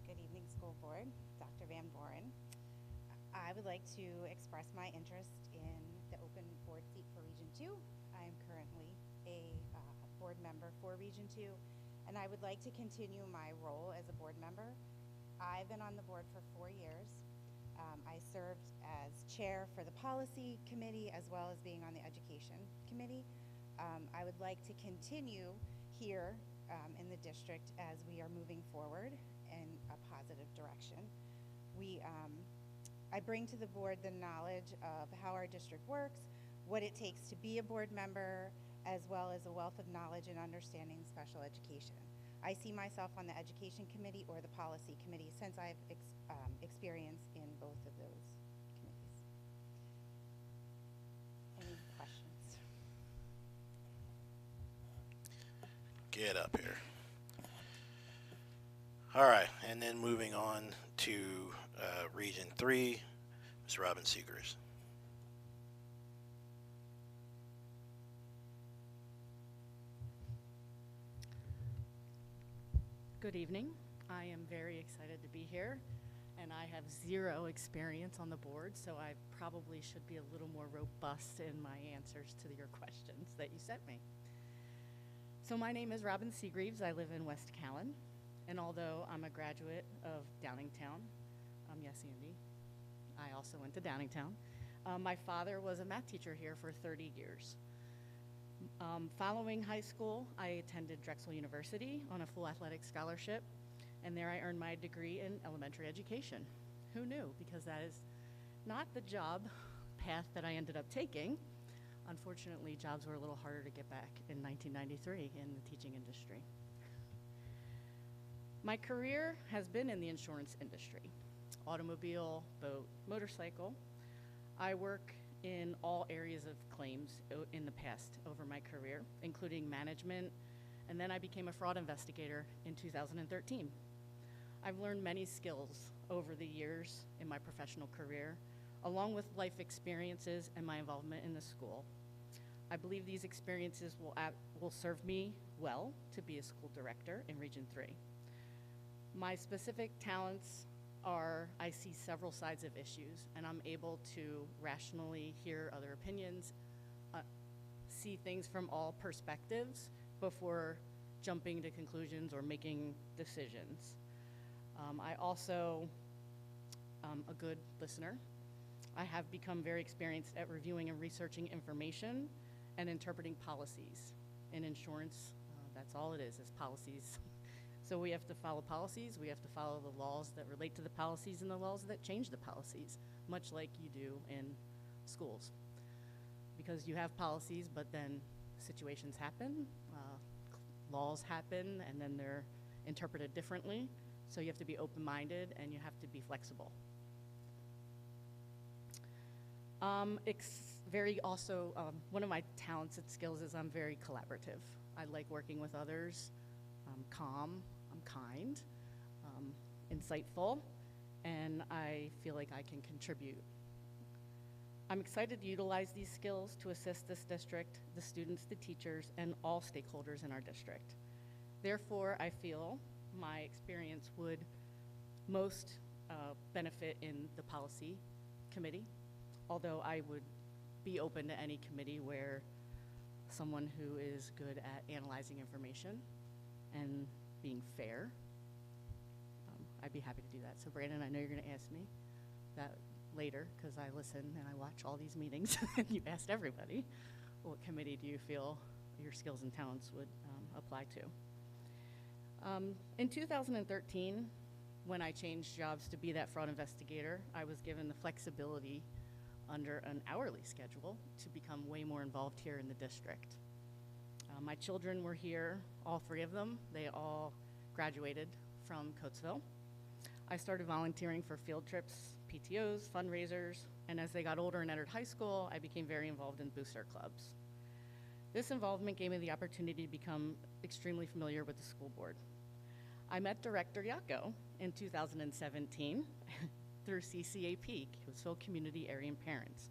Good evening, School Board. Dr. Van Voren. I would like to express my interest in the open board seat for Region 2. I am currently a board member for Region 2, and I would like to continue my role as a board member. I've been on the board for 4 years. I served as chair for the policy committee as well as being on the education committee. I would like to continue here in the district as we are moving forward in a positive direction. I bring to the board the knowledge of how our district works, what it takes to be a board member, as well as a wealth of knowledge and understanding special education. I see myself on the education committee or the policy committee since I've experience in both of those committees. Any questions? Get up here. All right, and then moving on to Region 3, Ms. Robin Seegers. Good evening. I am very excited to be here, and I have zero experience on the board, so I probably should be a little more robust in my answers to your questions that you sent me. So my name is Robin Seegreaves. I live in West Callan, and although I'm a graduate of Downingtown, yes, Andy, I also went to Downingtown. My father was a math teacher here for 30 years. Following high school, I attended Drexel University on a full athletic scholarship, and there I earned my degree in elementary education. Who knew? Because that is not the job path that I ended up taking. Unfortunately, jobs were a little harder to get back in 1993 in the teaching industry. My career has been in the insurance industry, automobile, boat, motorcycle. I work in all areas of claims in the past over my career, including management, and then I became a fraud investigator in 2013. I've learned many skills over the years in my professional career, along with life experiences and my involvement in the school. I believe these experiences will serve me well to be a school director in Region 3. My specific talents are I see several sides of issues, and I'm able to rationally hear other opinions, see things from all perspectives before jumping to conclusions or making decisions. I also am a good listener. I have become very experienced at reviewing and researching information and interpreting policies. In insurance, that's all it is policies. So we have to follow policies, we have to follow the laws that relate to the policies and the laws that change the policies, much like you do in schools. Because you have policies, but then situations happen, laws happen, and then they're interpreted differently. So you have to be open-minded and you have to be flexible. One of my talents and skills is I'm very collaborative. I like working with others. I'm calm, I'm kind, insightful, and I feel like I can contribute. I'm excited to utilize these skills to assist this district, the students, the teachers, and all stakeholders in our district. Therefore, I feel my experience would most benefit in the policy committee, although I would be open to any committee where someone who is good at analyzing information and being fair, I'd be happy to do that. So Brandon, I know you're gonna ask me that later because I listen and I watch all these meetings and you asked everybody, what committee do you feel your skills and talents would apply to? In 2013, when I changed jobs to be that fraud investigator, I was given the flexibility under an hourly schedule to become way more involved here in the district. My children were here, all three of them. They all graduated from Coatesville. I started volunteering for field trips, PTOs, fundraisers, and as they got older and entered high school, I became very involved in booster clubs. This involvement gave me the opportunity to become extremely familiar with the school board. I met Director Yako in 2017 through CCAP, Coatesville Community Area Parents.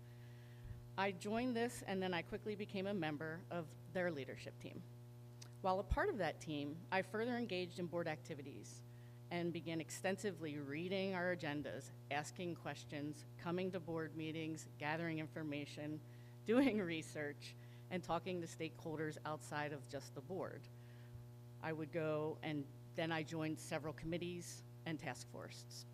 I joined this and then I quickly became a member of their leadership team. While a part of that team, I further engaged in board activities and began extensively reading our agendas, asking questions, coming to board meetings, gathering information, doing research, and talking to stakeholders outside of just the board. I would go and then I joined several committees and task forces.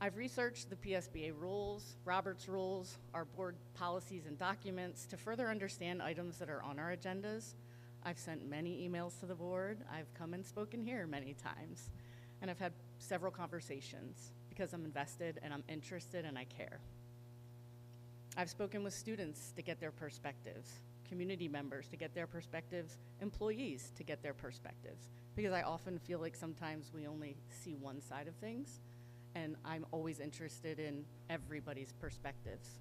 I've researched the PSBA rules, Robert's rules, our board policies and documents to further understand items that are on our agendas. I've sent many emails to the board. I've come and spoken here many times. And I've had several conversations because I'm invested and I'm interested and I care. I've spoken with students to get their perspectives, community members to get their perspectives, employees to get their perspectives, because I often feel like sometimes we only see one side of things, and I'm always interested in everybody's perspectives.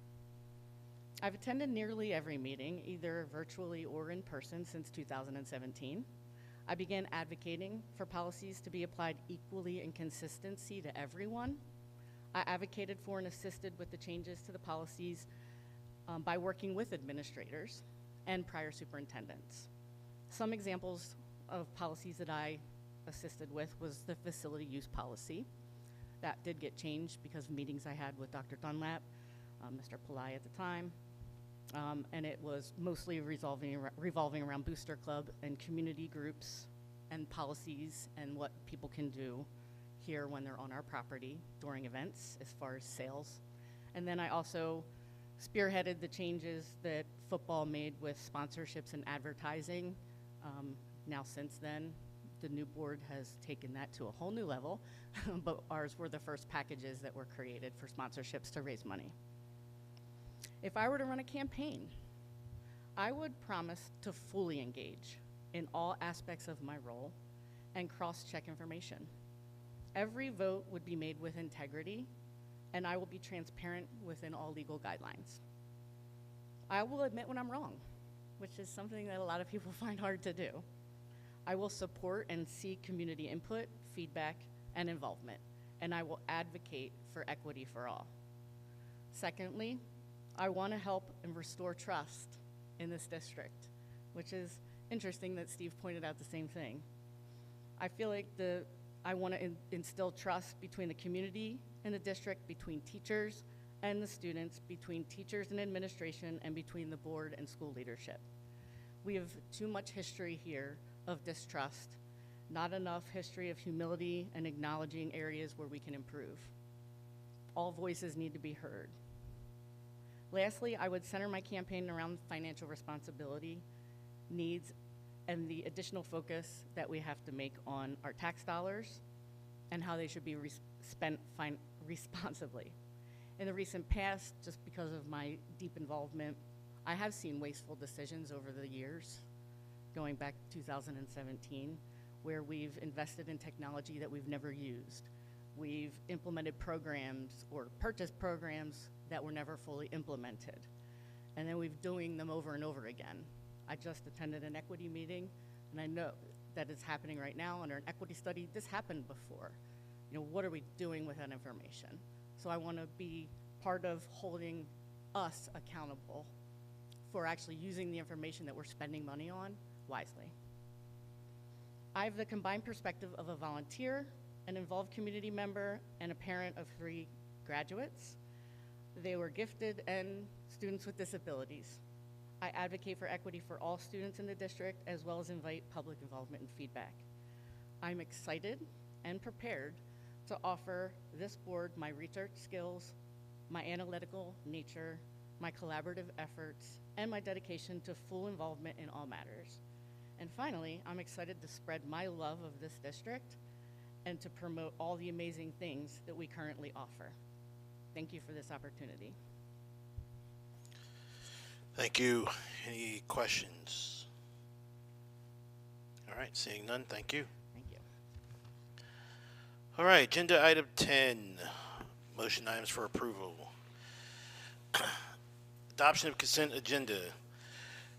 I've attended nearly every meeting, either virtually or in person, since 2017. I began advocating for policies to be applied equally in consistency to everyone. I advocated for and assisted with the changes to the policies by working with administrators and prior superintendents. Some examples of policies that I assisted with was the facility use policy. That did get changed because of meetings I had with Dr. Dunlap, Mr. Pillai at the time, and it was mostly revolving around Booster Club and community groups and policies and what people can do here when they're on our property during events as far as sales. And then I also spearheaded the changes that football made with sponsorships and advertising. Now since then, the new board has taken that to a whole new level, but ours were the first packages that were created for sponsorships to raise money. If I were to run a campaign, I would promise to fully engage in all aspects of my role and cross-check information. Every vote would be made with integrity, and I will be transparent within all legal guidelines. I will admit when I'm wrong, which is something that a lot of people find hard to do. I will support and seek community input, feedback, and involvement, and I will advocate for equity for all. Secondly, I want to help and restore trust in this district, which is interesting that Steve pointed out the same thing. I feel like I want to instill trust between the community and the district, between teachers and the students, between teachers and administration, and between the board and school leadership. We have too much history here of distrust, not enough history of humility and acknowledging areas where we can improve. All voices need to be heard. Lastly, I would center my campaign around financial responsibility, needs, and the additional focus that we have to make on our tax dollars and how they should be spent responsibly. In the recent past, just because of my deep involvement, I have seen wasteful decisions over the years, going back to 2017, where we've invested in technology that we've never used. We've implemented programs or purchased programs that were never fully implemented. And then we've doing them over and over again. I just attended an equity meeting, and I know that it's happening right now under an equity study. This happened before. You know, what are we doing with that information? So I want to be part of holding us accountable for actually using the information that we're spending money on wisely. I have the combined perspective of a volunteer, an involved community member, and a parent of 3 graduates. They were gifted and students with disabilities. I advocate for equity for all students in the district, as well as invite public involvement and feedback. I'm excited and prepared to offer this board my research skills, my analytical nature, my collaborative efforts, and my dedication to full involvement in all matters. And finally, I'm excited to spread my love of this district and to promote all the amazing things that we currently offer. Thank you for this opportunity. Thank you. Any questions? All right, seeing none, thank you. Thank you. All right, agenda item 10, motion items for approval. Adoption of consent agenda.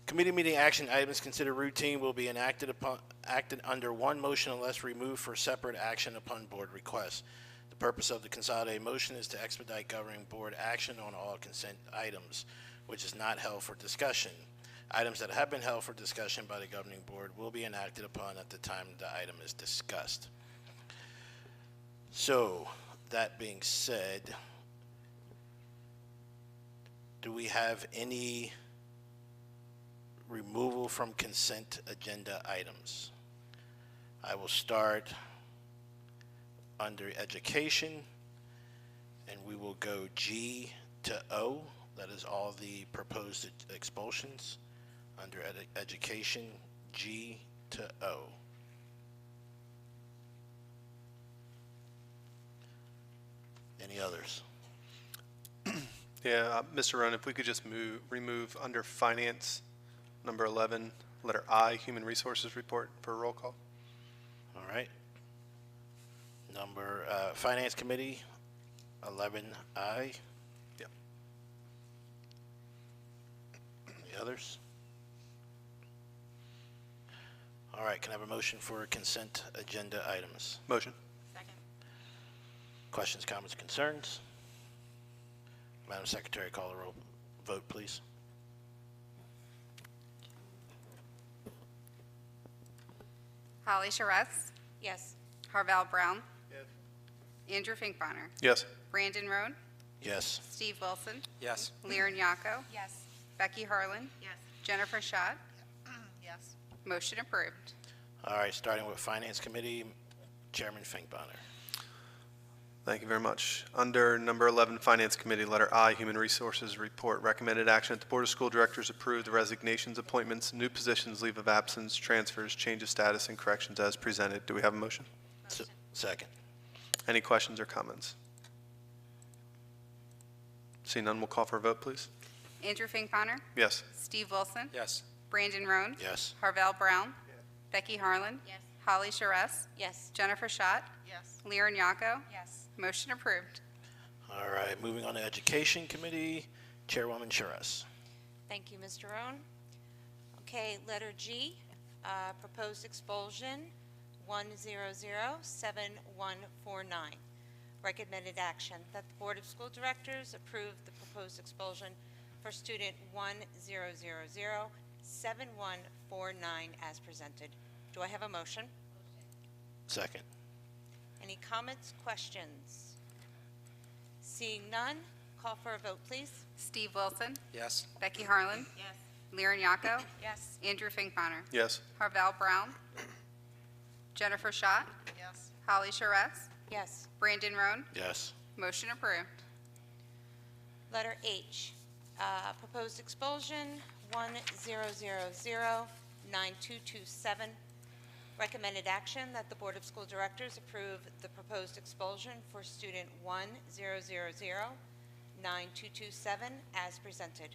Committee meeting action items considered routine will be acted under one motion unless removed for separate action upon board request. The purpose of the consolidated motion is to expedite governing board action on all consent items, which is not held for discussion. Items that have been held for discussion by the governing board will be enacted upon at the time the item is discussed. So, that being said, do we have any removal from consent agenda items? I will start under education, and we will go G to O. That is all the proposed expulsions under education, G to O. Any others? Yeah, Mr. Rowan, if we could just remove under finance, number 11, letter I, human resources report for a roll call. All right. Number, finance committee, 11I. Yep. Any others? All right, can I have a motion for consent agenda items? Motion. Second. Questions, comments, concerns? Madam Secretary, call the roll. Vote, please. Holly Charest. Yes. Harvell Brown. Yes. Andrew Finkbonner. Yes. Brandon Roan. Yes. Steve Wilson. Yes. Liren Yako. Yes. Becky Harlan. Yes. Jennifer Schott. Yes. Motion approved. All right, starting with Finance Committee, Chairman Finkbonner. Thank you very much. Under number 11, Finance Committee, letter I, Human Resources Report, recommended action that the Board of School Directors approve the resignations, appointments, new positions, leave of absence, transfers, change of status, and corrections as presented. Do we have a motion? Second. Any questions or comments? Seeing none, we'll call for a vote, please. Andrew Finkbonner. Yes. Steve Wilson. Yes. Brandon Roan. Yes. Harvell Brown. Becky Harlan. Yes. Holly Charest. Yes. Jennifer Schott. Yes. Liren Yako. Yes. Motion approved. All right, moving on to Education Committee, Chairwoman Charest. Thank you, Mr. Roan. Okay, letter G, proposed expulsion 1007149. Recommended action that the Board of School Directors approve the proposed expulsion for student 10007149 as presented. Do I have a motion? Second. Any comments, questions? Seeing none, call for a vote, please. Steve Wilson. Yes. Becky Harlan. Yes. Liren Yacco. Yes. Andrew Finkbeiner. Yes. Harvell Brown. Jennifer Schott. Yes. Holly Charess. Yes. Brandon Roan. Yes. Motion approved. Letter H, proposed expulsion 10009227. Recommended action that the Board of School Directors approve the proposed expulsion for student 10009227 as presented.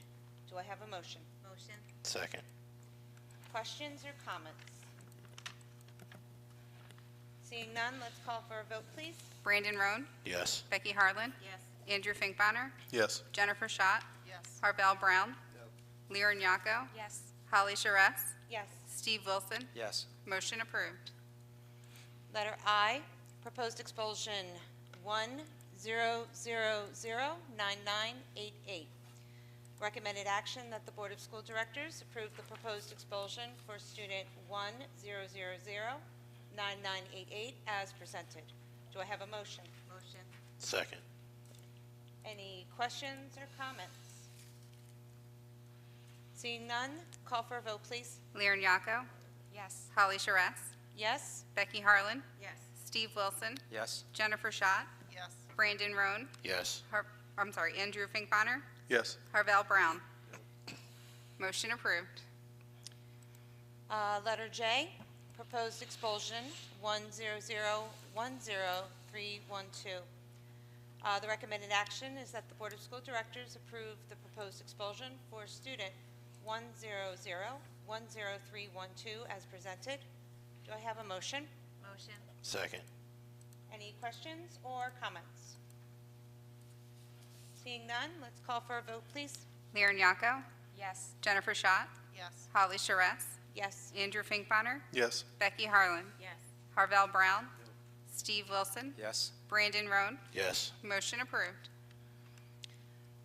Do I have a motion? Motion. Second. Questions or comments? Seeing none, let's call for a vote, please. Brandon Roan. Yes. Becky Harlan. Yes. Andrew Finkbeiner. Yes. Jennifer Schott. Yes. Harvell Brown. Liren Yacco. Yes. Holly Charess. Yes. Steve Wilson. Yes. Motion approved. Letter I, proposed expulsion 10009988. Recommended action that the Board of School Directors approve the proposed expulsion for student 10009988 as presented. Do I have a motion? Motion. Second. Any questions or comments? Seeing none, call for a vote, please. Liren Yacco. Yes. Holly Charess. Yes? Becky Harlan. Yes. Steve Wilson. Yes. Jennifer Schott. Yes. Brandon Roan. Yes. Andrew Finkbeiner. Yes. Harvell Brown. Motion approved. Letter J, proposed expulsion 10010312. The recommended action is that the Board of School Directors approve the proposed expulsion for student 100100312 as presented. Do I have a motion? Motion. Second. Any questions or comments? Seeing none, let's call for a vote, please. Liren Yacco. Yes. Jennifer Schott. Yes. Holly Charess. Yes. Andrew Finkbeiner. Yes. Becky Harlan. Yes. Harvell Brown. Steve Wilson. Yes. Brandon Roan. Yes. Motion approved.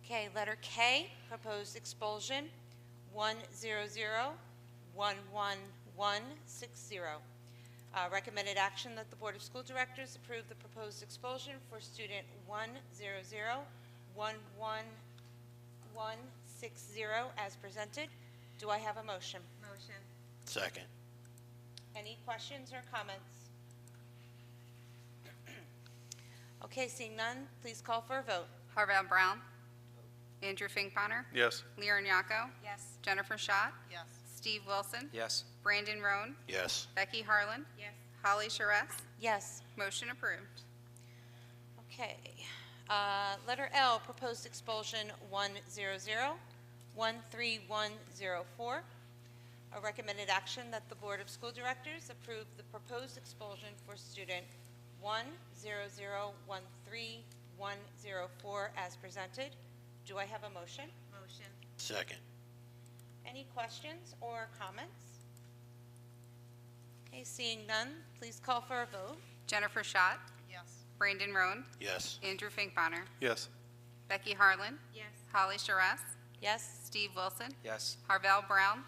Okay, letter K, proposed expulsion 1001160. Recommended action that the Board of School Directors approve the proposed expulsion for student 1001160 as presented. Do I have a motion? Motion. Second. Any questions or comments? Okay, seeing none, please call for a vote. Harvell Brown. Andrew Finkbeiner. Yes. Liren Yacco. Yes. Jennifer Schott. Yes. Steve Wilson. Yes. Brandon Roan. Yes. Becky Harlan. Yes. Holly Charess. Yes. Motion approved. Okay. Letter L, proposed expulsion 100-13104. A recommended action that the Board of School Directors approve the proposed expulsion for student 100-13104 as presented. Do I have a motion? Motion. Second. Any questions or comments? Okay, seeing none, please call for a vote. Jennifer Schott. Yes. Brandon Roan. Yes. Andrew Finkbeiner. Yes. Becky Harlan. Yes. Holly Charess. Yes. Steve Wilson. Yes. Harvell Brown.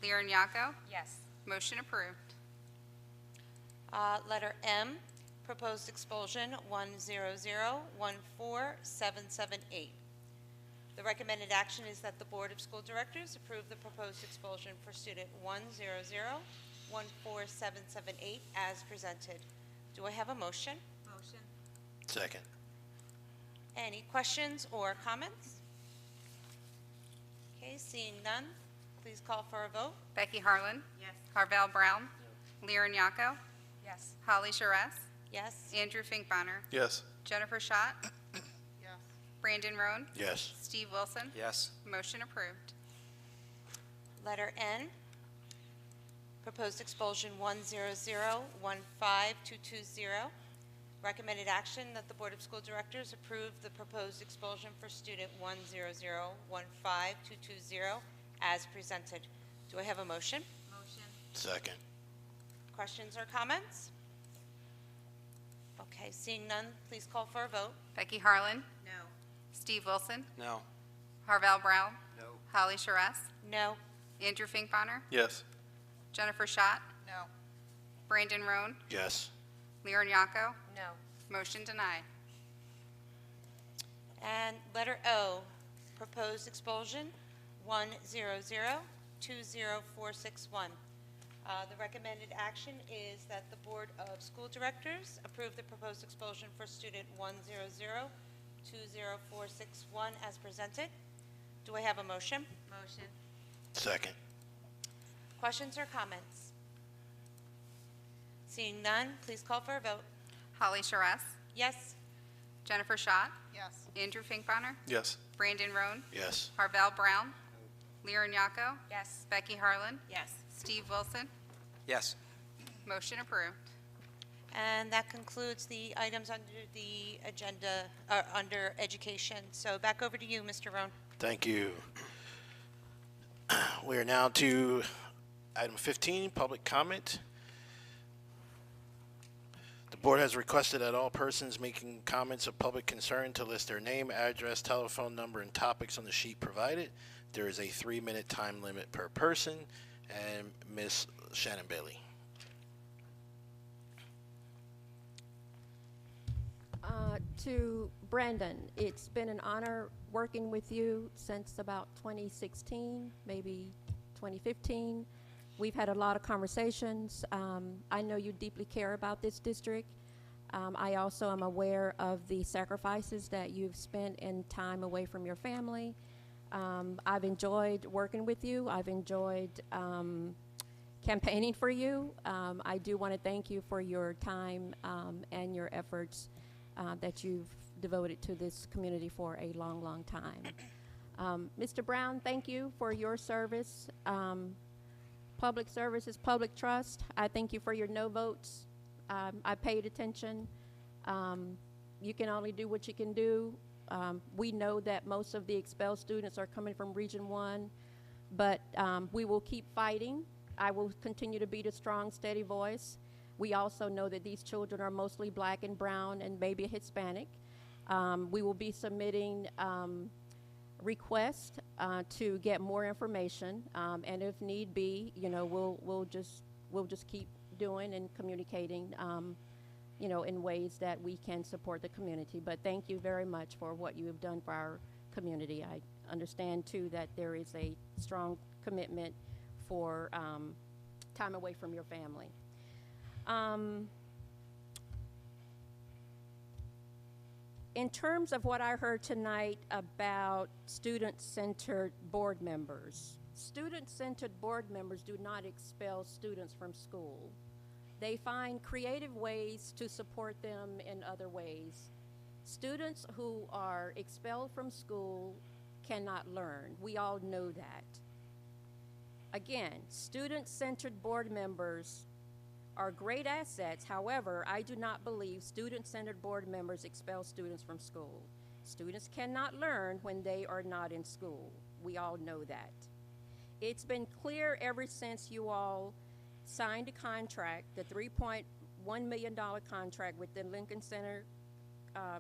Liren Yacco. Yes. Motion approved. Letter M, proposed expulsion 100-14778. The recommended action is that the Board of School Directors approve the proposed expulsion for student 100-14778 as presented. Do I have a motion? Motion. Second. Any questions or comments? Okay, seeing none, please call for a vote. Becky Harlan. Yes. Harvell Brown. Liren Yacco. Yes. Holly Charess. Yes. Andrew Finkbeiner. Yes. Jennifer Schott. Yes. Brandon Roan. Yes. Steve Wilson. Yes. Motion approved. Letter N, proposed expulsion 100-15220. Recommended action that the Board of School Directors approve the proposed expulsion for student 100-15220 as presented. Do I have a motion? Motion. Second. Questions or comments? Okay, seeing none, please call for a vote. Becky Harlan. No. Steve Wilson. No. Harvell Brown. No. Holly Charess. No. Andrew Finkbeiner. Yes. Jennifer Schott, No. Brandon Roan, Yes. Leon Yako. No. Motion denied. And letter O, proposed expulsion, 100-20461. The recommended action is that the Board of School Directors approve the proposed expulsion for student 100-20461 as presented. Do I have a motion? Motion. Second. Questions or comments? Seeing none, please call for a vote. Holly Charess, Yes? Jennifer Schott, Yes. Andrew Finkbonner, Yes. Brandon Roan, Yes. Harvell Brown, Leon Yako, Yes. Becky Harlan, Yes. Steve Wilson. Yes. Motion approved. And that concludes the items under the agenda, under education. So back over to you, Mr. Roan. Thank you. We are now to item 15, public comment. The board has requested that all persons making comments of public concern to list their name, address, telephone number, and topics on the sheet provided. There is a 3-minute time limit per person. And Ms. Shannon Bailey. To Brandon, it's been an honor working with you since about 2016, maybe 2015. We've had a lot of conversations. I know you deeply care about this district. I also am aware of the sacrifices that you've spent in time away from your family. I've enjoyed working with you. I've enjoyed campaigning for you. I do want to thank you for your time and your efforts that you've devoted to this community for a long, long time. Mr. Brown, thank you for your service. Public service is public trust. I thank you for your no votes. I paid attention. You can only do what you can do. We know that most of the expelled students are coming from Region 1, but we will keep fighting. I will continue to be the strong, steady voice. We also know that these children are mostly black and brown and maybe Hispanic. We will be submitting requests to get more information, and if need be, you know, we'll just keep doing and communicating, you know, in ways that we can support the community. But thank you very much for what you have done for our community. I understand too that there is a strong commitment for time away from your family. In terms of what I heard tonight about student-centered board members, student-centered board members do not expel students from school. They find creative ways to support them in other ways. Students who are expelled from school cannot learn. We all know that. Again, student-centered board members are great assets. However, I do not believe student-centered board members expel students from school. Students cannot learn when they are not in school. We all know that. It's been clear ever since you all signed a contract, the $3.1 million contract with the Lincoln Center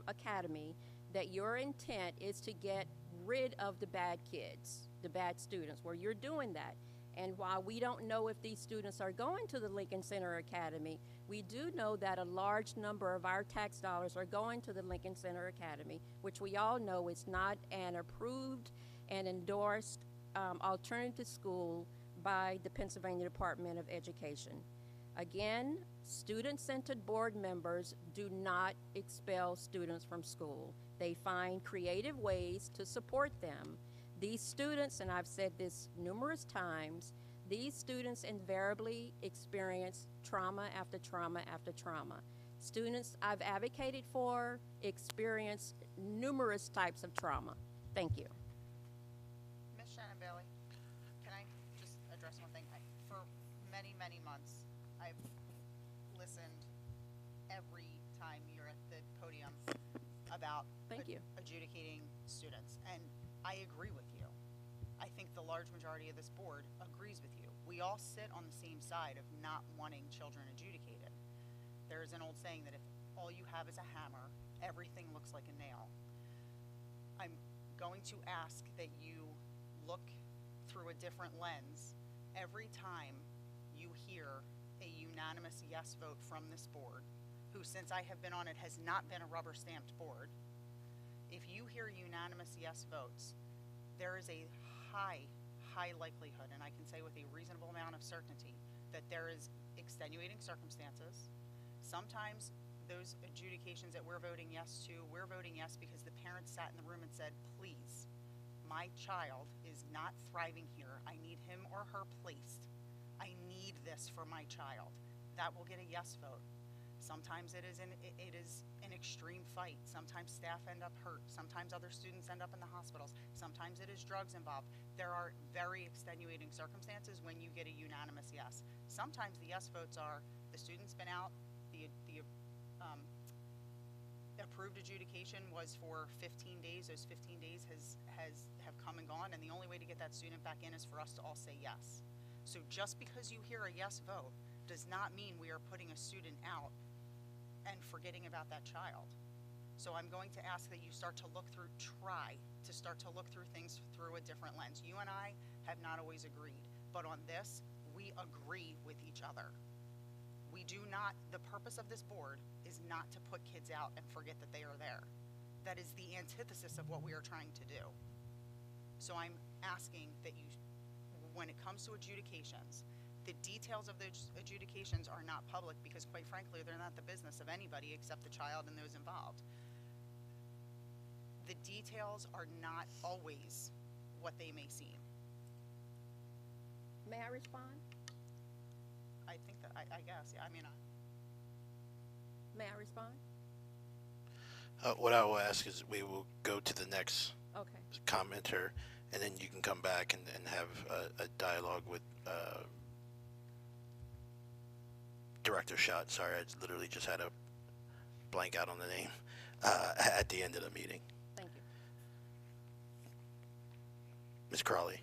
Academy, that your intent is to get rid of the bad kids, the bad students. Well, you're doing that. And while we don't know if these students are going to the Lincoln Center Academy, we do know that a large number of our tax dollars are going to the Lincoln Center Academy, which we all know is not an approved and endorsed alternative school by the Pennsylvania Department of Education. Again, student-centered board members do not expel students from school. They find creative ways to support them. These students, and I've said this numerous times, these students invariably experience trauma after trauma after trauma. Students I've advocated for experience numerous types of trauma. Thank you. Ms. Shannon Bailey, can I just address one thing? For many, many months, I've listened every time you're at the podium about adjudicating students, and I agree with you. I think the large majority of this board agrees with you. We all sit on the same side of not wanting children adjudicated. There's an old saying that if all you have is a hammer, everything looks like a nail. I'm going to ask that you look through a different lens every time you hear a unanimous yes vote from this board, who since I have been on it has not been a rubber stamped board, if you hear unanimous yes votes, there is a high likelihood, and I can say with a reasonable amount of certainty, that there is extenuating circumstances. Sometimes those adjudications that we're voting yes to, we're voting yes because the parents sat in the room and said, please, my child is not thriving here. I need him or her placed. I need this for my child. That will get a yes vote. Sometimes it is an extreme fight. Sometimes staff end up hurt. Sometimes other students end up in the hospitals. Sometimes it is drugs involved. There are very extenuating circumstances when you get a unanimous yes. Sometimes the yes votes are the student's been out, the approved adjudication was for 15 days. Those 15 days have come and gone, and the only way to get that student back in is for us to all say yes. So just because you hear a yes vote does not mean we are putting a student out and forgetting about that child. So I'm going to ask that you start to look through, try to start to look through things through a different lens. You and I have not always agreed, but on this, we agree with each other. We do not, the purpose of this board is not to put kids out and forget that they are there. That is the antithesis of what we are trying to do. So I'm asking that you, when it comes to adjudications, the details of the adjudications are not public because, quite frankly, they're not the business of anybody except the child and those involved. The details are not always what they may seem. May I respond? I think that, I guess, yeah, I mean, May I respond? What I will ask is we will go to the next Okay. commenter, and then you can come back and have a dialogue with Director Schott. Sorry, I literally just had a blank out on the name at the end of the meeting. Thank you. Ms. Crawley.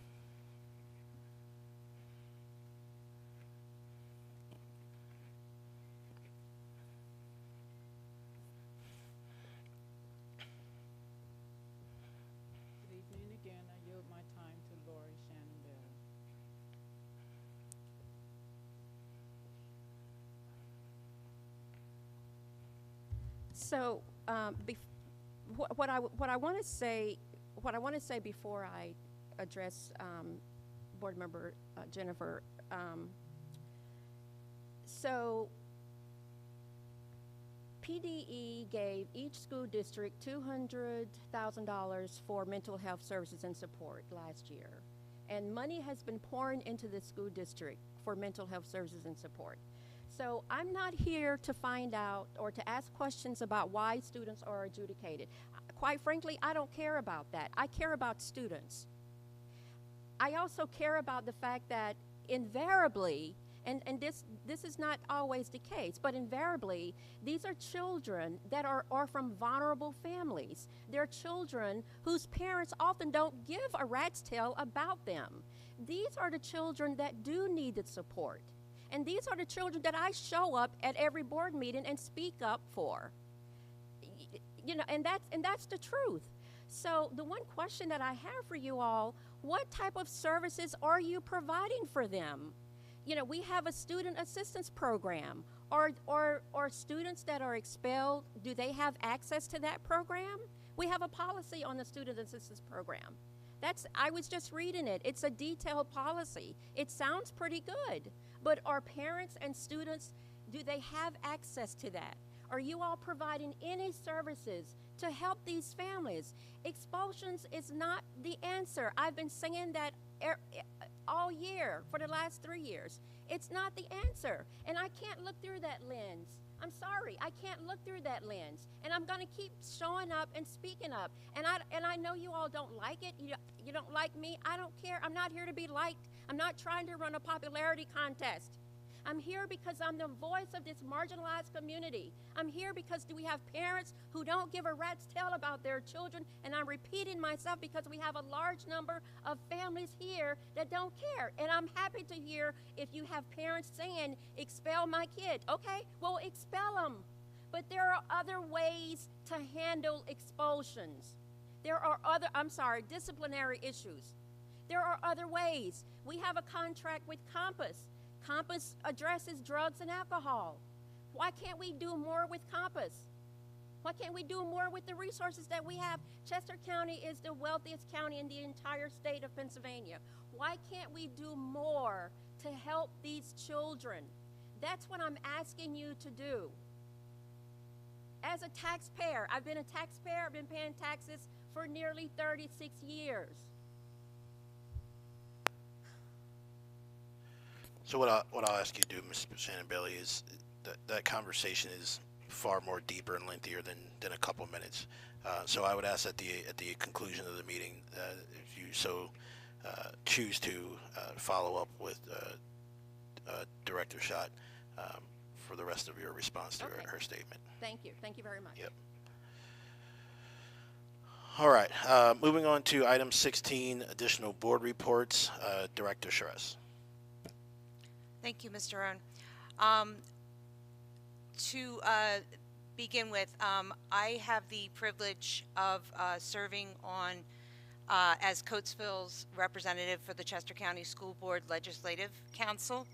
Good evening again. I yield my time to Lori Shannon Bailey. So, what I want to say before I address Board Member Jennifer. So, PDE gave each school district $200,000 for mental health services and support last year, and money has been pouring into the school district for mental health services and support. So I'm not here to find out or to ask questions about why students are adjudicated. Quite frankly, I don't care about that. I care about students. I also care about the fact that invariably, and this is not always the case, but invariably, these are children that are from vulnerable families. They're children whose parents often don't give a rat's tail about them. These are the children that do need the support. And these are the children that I show up at every board meeting and speak up for. You know, and that's the truth. So the one question that I have for you all, what type of services are you providing for them? You know, we have a student assistance program. Or students that are expelled, do they have access to that program? We have a policy on the student assistance program. I was just reading it. It's a detailed policy. It sounds pretty good. But are parents and students, do they have access to that? Are you all providing any services to help these families? Expulsions is not the answer. I've been saying that all year for the last 3 years. It's not the answer. And I can't look through that lens. I'm sorry, I can't look through that lens. And I'm going to keep showing up and speaking up. And I know you all don't like it. You don't like me. I don't care. I'm not here to be liked. I'm not trying to run a popularity contest. I'm here because I'm the voice of this marginalized community. I'm here because we have parents who don't give a rat's tail about their children, and I'm repeating myself because we have a large number of families here that don't care. And I'm happy to hear if you have parents saying, expel my kid. Okay, well, expel them. But there are other ways to handle expulsions. There are disciplinary issues. There are other ways. We have a contract with Compass Compass addresses drugs and alcohol. Why can't we do more with Compass? Why can't we do more with the resources that we have? Chester County is the wealthiest county in the entire state of Pennsylvania. Why can't we do more to help these children? That's what I'm asking you to do. As a taxpayer, I've been a taxpayer, I've been paying taxes for nearly 36 years. So what I'll ask you to do, Ms. Shannon Bailey, is that conversation is far more deeper and lengthier than a couple minutes. So I would ask at the conclusion of the meeting, if you so choose to follow up with Director Schott for the rest of your response to her statement. Thank you. Thank you very much. Yep. All right. Moving on to item 16, additional board reports. Director Charest. Thank you, Mr. Rohn. To begin with, I have the privilege of serving on as Coatesville's representative for the Chester County School Board Legislative Council.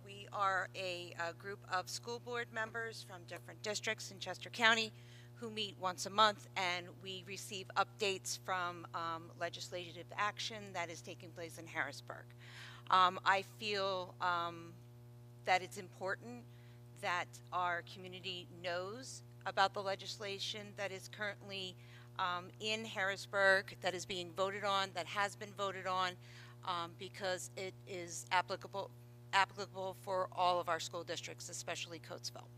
We are a group of school board members from different districts in Chester County who meet once a month, and we receive updates from legislative action that is taking place in Harrisburg. I feel that it's important that our community knows about the legislation that is currently in Harrisburg, that is being voted on, that has been voted on, because it is applicable for all of our school districts, especially Coatesville.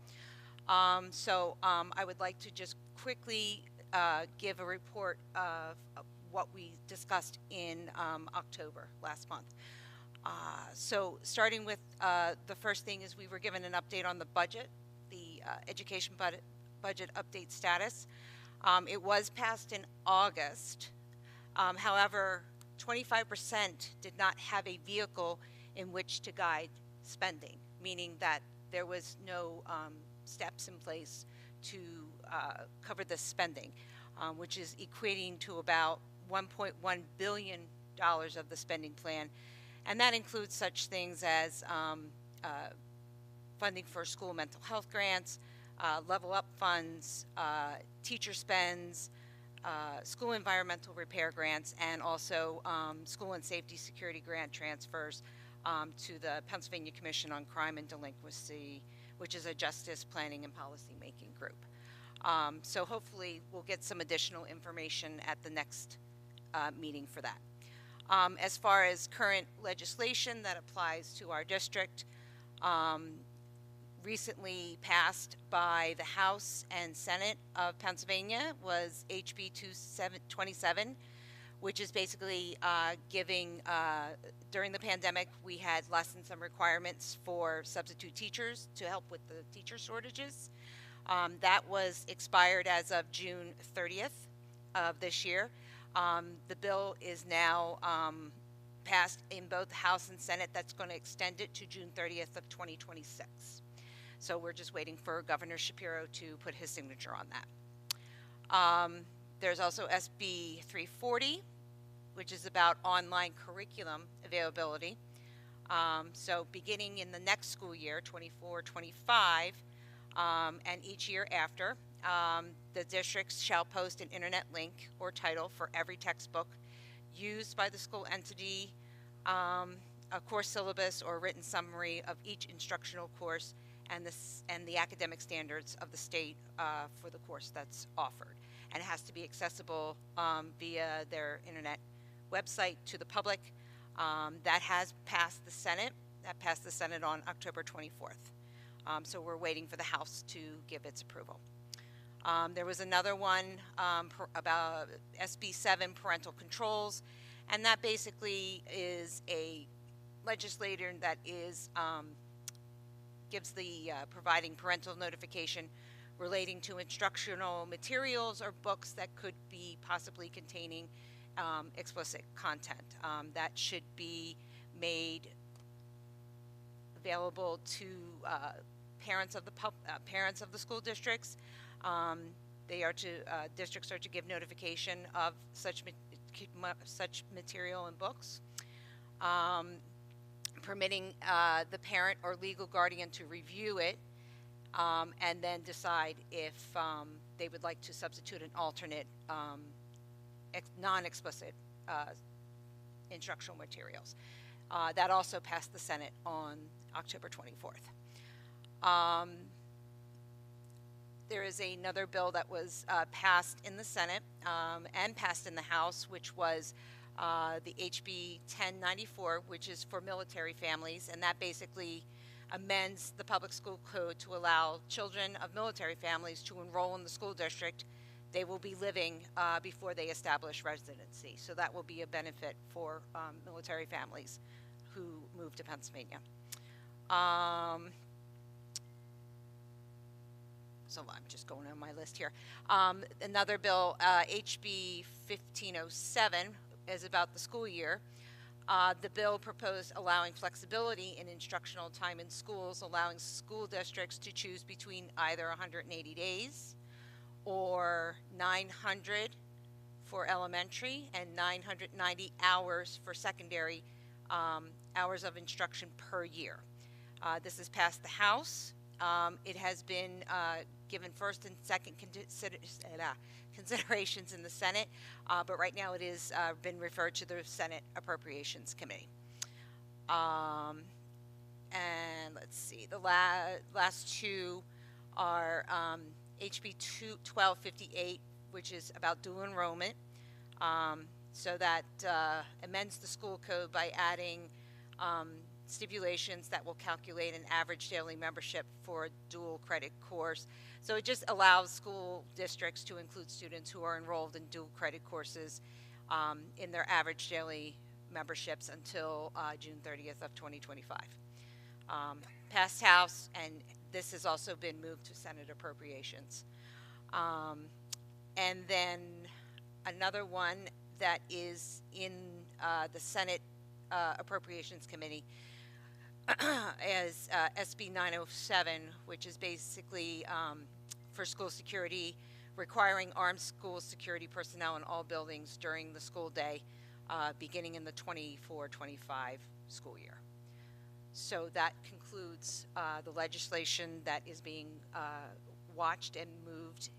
So I would like to just quickly give a report of what we discussed in October last month. So starting with the first thing is we were given an update on the budget, the education budget update status. It was passed in August. However, 25% did not have a vehicle in which to guide spending, meaning that there was no steps in place to cover this spending, which is equating to about $1.1 billion of the spending plan. And that includes such things as funding for school mental health grants, level up funds, teacher spends, school environmental repair grants, and also school and safety security grant transfers to the Pennsylvania Commission on Crime and Delinquency, which is a justice planning and policy making group. So hopefully we'll get some additional information at the next meeting for that. As far as current legislation that applies to our district, recently passed by the House and Senate of Pennsylvania was HB 27, which is basically giving, during the pandemic, we had lessened some requirements for substitute teachers to help with the teacher shortages. That was expired as of June 30th of this year. The bill is now passed in both the House and Senate. That's going to extend it to June 30th of 2026. So we're just waiting for Governor Shapiro to put his signature on that. There's also SB 340, which is about online curriculum availability. So beginning in the next school year, 24-25, and each year after, the districts shall post an internet link or title for every textbook used by the school entity, a course syllabus or written summary of each instructional course, and the academic standards of the state for the course that's offered. And it has to be accessible via their internet website to the public. That has passed the Senate. That passed the Senate on October 24th. So we're waiting for the House to give its approval. There was another one about SB 7, parental controls, and that basically is a legislator that is gives the providing parental notification relating to instructional materials or books that could be possibly containing explicit content. That should be made available to parents of the school districts. Districts are to give notification of such material and books. permitting the parent or legal guardian to review it and then decide if they would like to substitute an alternate non-explicit instructional materials. That also passed the Senate on October 24th. There is another bill that was passed in the Senate and passed in the House, which was the HB 1094, which is for military families, and that basically amends the public school code to allow children of military families to enroll in the school district they will be living before they establish residency. So that will be a benefit for military families who move to Pennsylvania. So I'm just going on my list here. Another bill, HB 1507, is about the school year. The bill proposed allowing flexibility in instructional time in schools, allowing school districts to choose between either 180 days or 900 for elementary and 990 hours for secondary hours of instruction per year. This has passed the House. It has been given first and second considerations in the Senate, but right now it is been referred to the Senate Appropriations Committee. And let's see, the last two are HB 1258, which is about dual enrollment. So that amends the school code by adding stipulations that will calculate an average daily membership for a dual credit course. So it just allows school districts to include students who are enrolled in dual credit courses in their average daily memberships until June 30th of 2025. Passed House, and this has also been moved to Senate Appropriations. And then another one that is in the Senate Appropriations Committee as SB 907, which is basically for school security, requiring armed school security personnel in all buildings during the school day, beginning in the 24-25 school year. So that concludes the legislation that is being watched and moved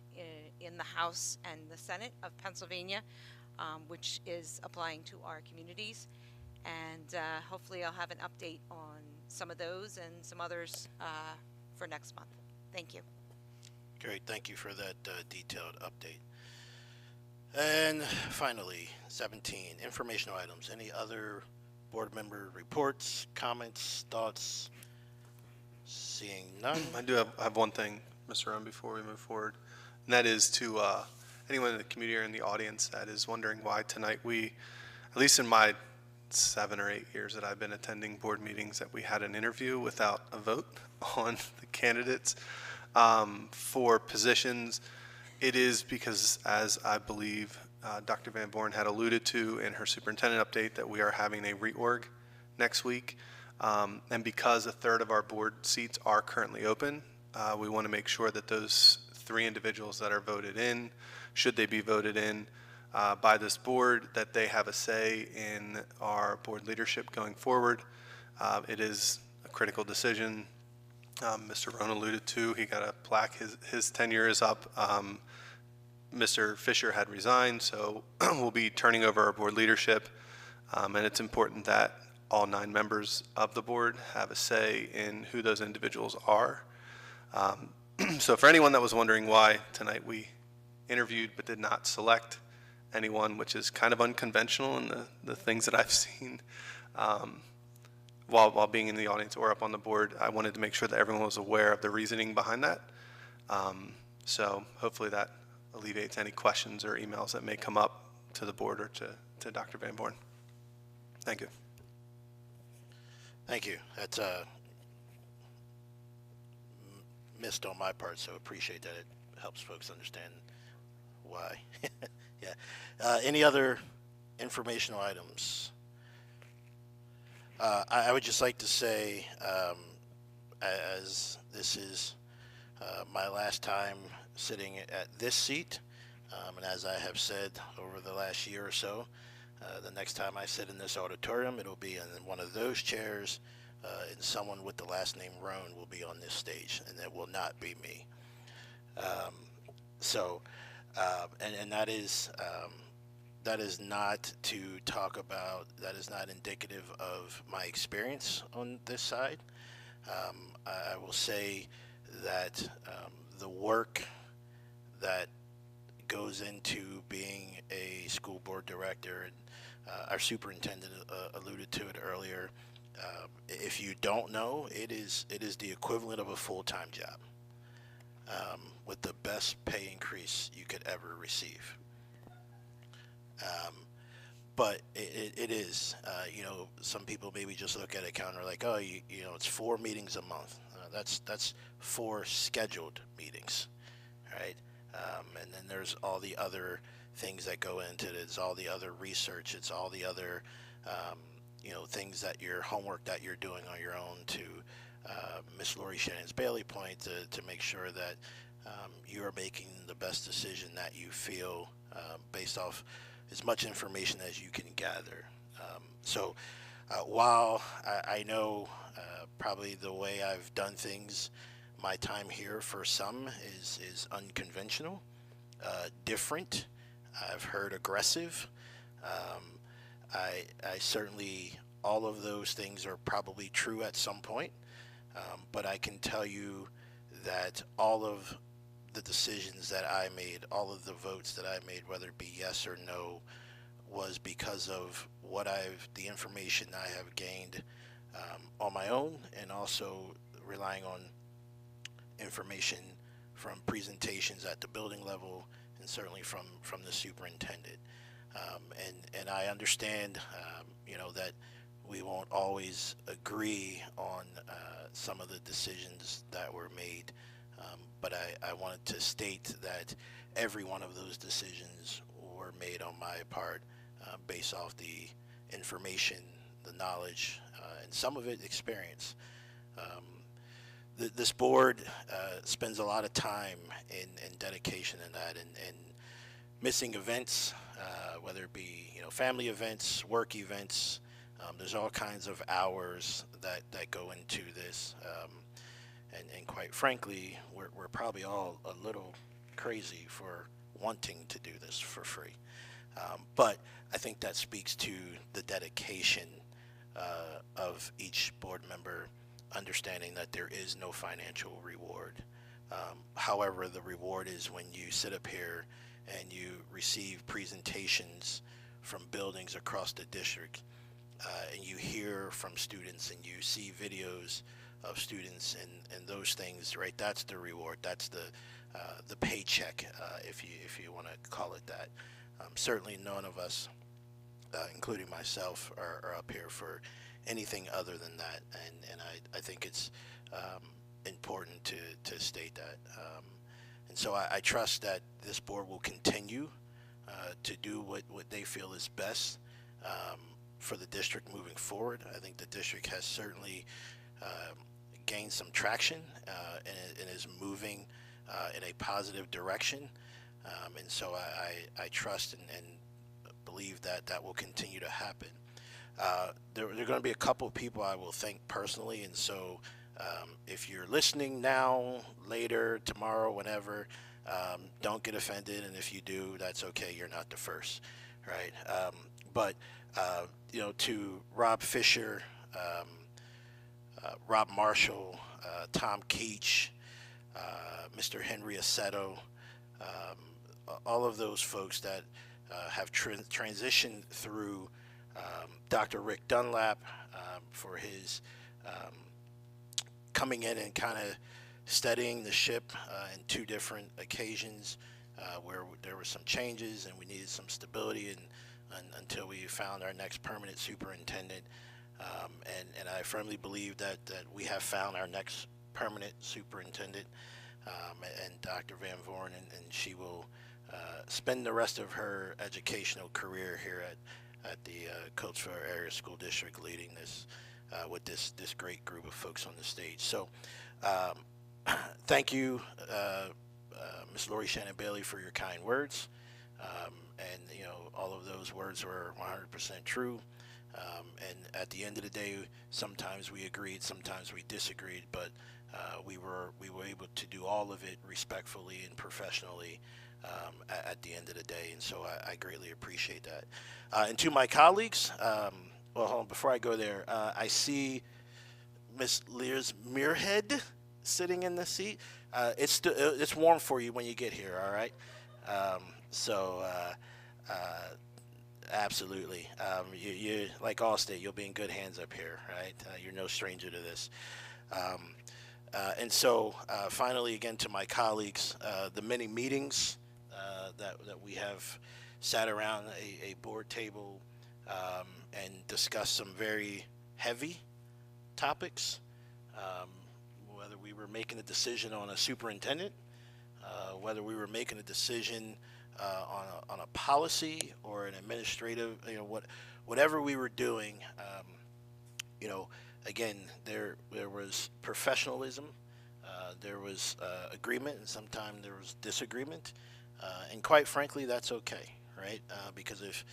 in the House and the Senate of Pennsylvania, which is applying to our communities. And hopefully I'll have an update on some of those and some others for next month. Thank you. Great, thank you for that detailed update. And finally, 17, informational items. Any other board member reports, comments, thoughts? Seeing none. I do have one thing, Mr. Rohn, before we move forward, and that is to anyone in the community or in the audience that is wondering why tonight we, at least in my 7 or 8 years that I've been attending board meetings, that we had an interview without a vote on the candidates for positions. It is because, as I believe Dr. Van Born had alluded to in her superintendent update, that we are having a reorg next week. And because a third of our board seats are currently open, we want to make sure that those 3 individuals that are voted in, should they be voted in by this board, that they have a say in our board leadership going forward. It is a critical decision. Mr. Rohn alluded to, he got a plaque, his tenure is up. Mr. Fisher had resigned, so we'll be turning over our board leadership, and it's important that all 9 members of the board have a say in who those individuals are. So for anyone that was wondering why tonight we interviewed but did not select anyone, which is kind of unconventional in the things that I've seen while being in the audience or up on the board, I wanted to make sure that everyone was aware of the reasoning behind that. So hopefully that alleviates any questions or emails that may come up to the board or to Dr. Van Born. Thank you. Thank you. That's missed on my part, so appreciate that. It helps folks understand why. Yeah. Any other informational items? I would just like to say, as this is my last time sitting at this seat, and as I have said over the last year or so, The next time I sit in this auditorium, it'll be in one of those chairs, and someone with the last name Roan will be on this stage, and it will not be me. And that is not to talk about, that is not indicative of my experience on this side. I will say that the work that goes into being a school board director, and our superintendent alluded to it earlier, if you don't know, it is the equivalent of a full-time job, with the best pay increase you could ever receive. But it is, some people maybe just look at it kind of like, oh, it's 4 meetings a month. That's 4 scheduled meetings, right? And then there's all the other things that go into it. It's all the other research. It's all the other, things that your homework that you're doing on your own, to Miss Lori Shannon's Bailey point, to make sure that you are making the best decision that you feel based off as much information as you can gather. While I know probably the way I've done things, my time here for some is unconventional, different. I've heard aggressive. I certainly, all of those things are probably true at some point, but I can tell you that all of the decisions that I made, all of the votes that I made, whether it be yes or no, was because of the information I have gained on my own, and also relying on information from presentations at the building level, and certainly from the superintendent. And I understand, that we won't always agree on some of the decisions that were made, but I wanted to state that every one of those decisions were made on my part based off the information, the knowledge, and some of it experience. This board spends a lot of time and dedication in that, and missing events, whether it be family events, work events. There's all kinds of hours that go into this, and quite frankly, we're probably all a little crazy for wanting to do this for free. But I think that speaks to the dedication of each board member, understanding that there is no financial reward. However, the reward is when you sit up here and you receive presentations from buildings across the district, and you hear from students, and you see videos of students, and those things, right? That's the reward. That's the paycheck, if you want to call it that. Certainly, none of us, including myself, are up here for anything other than that, and I think it's important to state that. And so I trust that this board will continue to do what they feel is best for the district moving forward. I think the district has certainly gained some traction and is moving in a positive direction. And so I trust and believe that will continue to happen. There are going to be a couple of people I will thank personally, and so if you're listening now, later, tomorrow, whenever, don't get offended, and if you do, that's okay. You're not the first, right? But to Rob Fisher, Rob Marshall, Tom Keach, Mr. Henry Aceto, all of those folks that have transitioned through, Dr. Rick Dunlap for his coming in and kind of steadying the ship in 2 different occasions where there were some changes and we needed some stability, and until we found our next permanent superintendent. And I firmly believe that we have found our next permanent superintendent, and Dr. Van Voren, and she will spend the rest of her educational career here at the Coatesville Area School District, leading this with this great group of folks on the stage. So thank you, Ms. Lori Shannon Bailey, for your kind words. And, you know, all of those words were 100% true. And at the end of the day, sometimes we agreed, sometimes we disagreed, but we were able to do all of it respectfully and professionally at the end of the day. And so I greatly appreciate that. And to my colleagues, well, hold on, before I go there, I see Miss Lears Muirhead sitting in the seat. It's warm for you when you get here, all right? Absolutely. You like Allstate, you'll be in good hands up here, right? You're no stranger to this. And so, finally, again, to my colleagues, the many meetings that we have sat around a board table and discussed some very heavy topics, whether we were making a decision on a superintendent, whether we were making a decision on a policy or an administrative, you know, whatever we were doing, you know, again, there was professionalism, there was agreement, and sometimes there was disagreement, and quite frankly, that's okay, right? Because if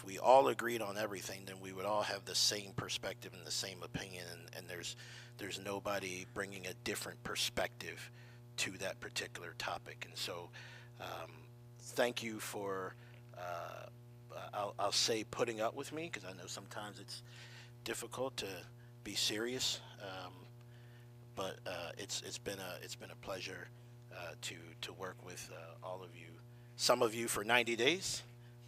we all agreed on everything, then we would all have the same perspective and the same opinion, and there's nobody bringing a different perspective to that particular topic. And so thank you for I'll say putting up with me, because I know sometimes it's difficult to be serious, but it's been a pleasure to work with all of you, some of you for 90 days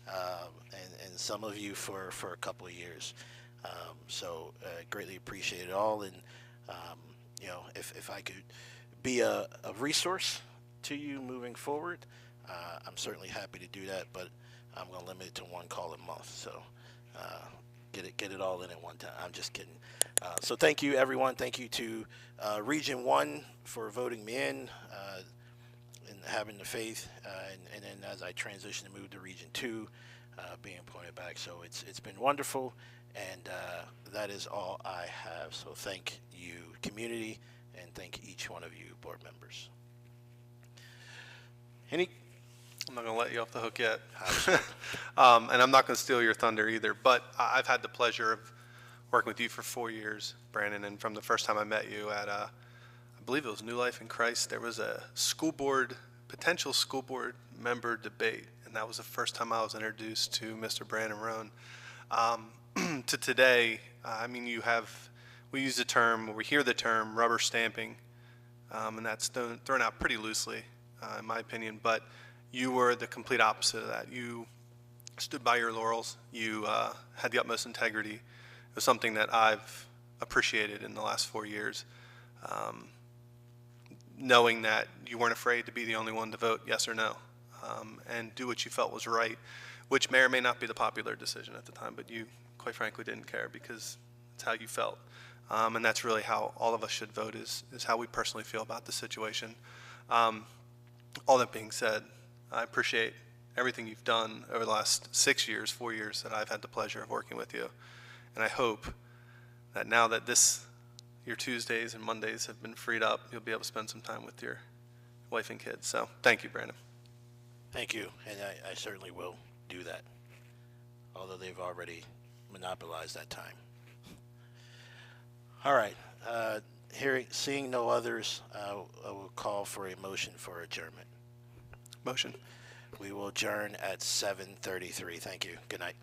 and some of you for a couple of years. So greatly appreciate it all, and you know, if I could be a resource to you moving forward, I'm certainly happy to do that, but I'm going to limit it to one call a month, so get it all in at one time. I'm just kidding. So thank you, everyone. Thank you to Region 1 for voting me in and having the faith, and then as I transition to move to Region 2, being appointed back. So it's been wonderful, and that is all I have. So thank you, community, and thank each one of you, board members. I'm not going to let you off the hook yet. And I'm not going to steal your thunder either, but I've had the pleasure of working with you for 4 years, Brandon, and from the first time I met you at, I believe it was New Life in Christ, there was a potential school board member debate, and that was the first time I was introduced to Mr. Brandon Roan. To today, I mean, we use the term, we hear the term rubber stamping, and that's thrown out pretty loosely, in my opinion, but you were the complete opposite of that. You stood by your laurels. You had the utmost integrity. It was something that I've appreciated in the last 4 years, knowing that you weren't afraid to be the only one to vote yes or no, and do what you felt was right, which may or may not be the popular decision at the time, but you, quite frankly, didn't care because it's how you felt. And that's really how all of us should vote, is how we personally feel about the situation. All that being said, I appreciate everything you've done over the last 4 years that I've had the pleasure of working with you. And I hope that now that your Tuesdays and Mondays have been freed up, you'll be able to spend some time with your wife and kids. So thank you, Brandon. Thank you, and I certainly will do that, although they've already monopolized that time. All right, seeing no others, I will call for a motion for adjournment. Motion. We will adjourn at 7:33. Thank you. Good night.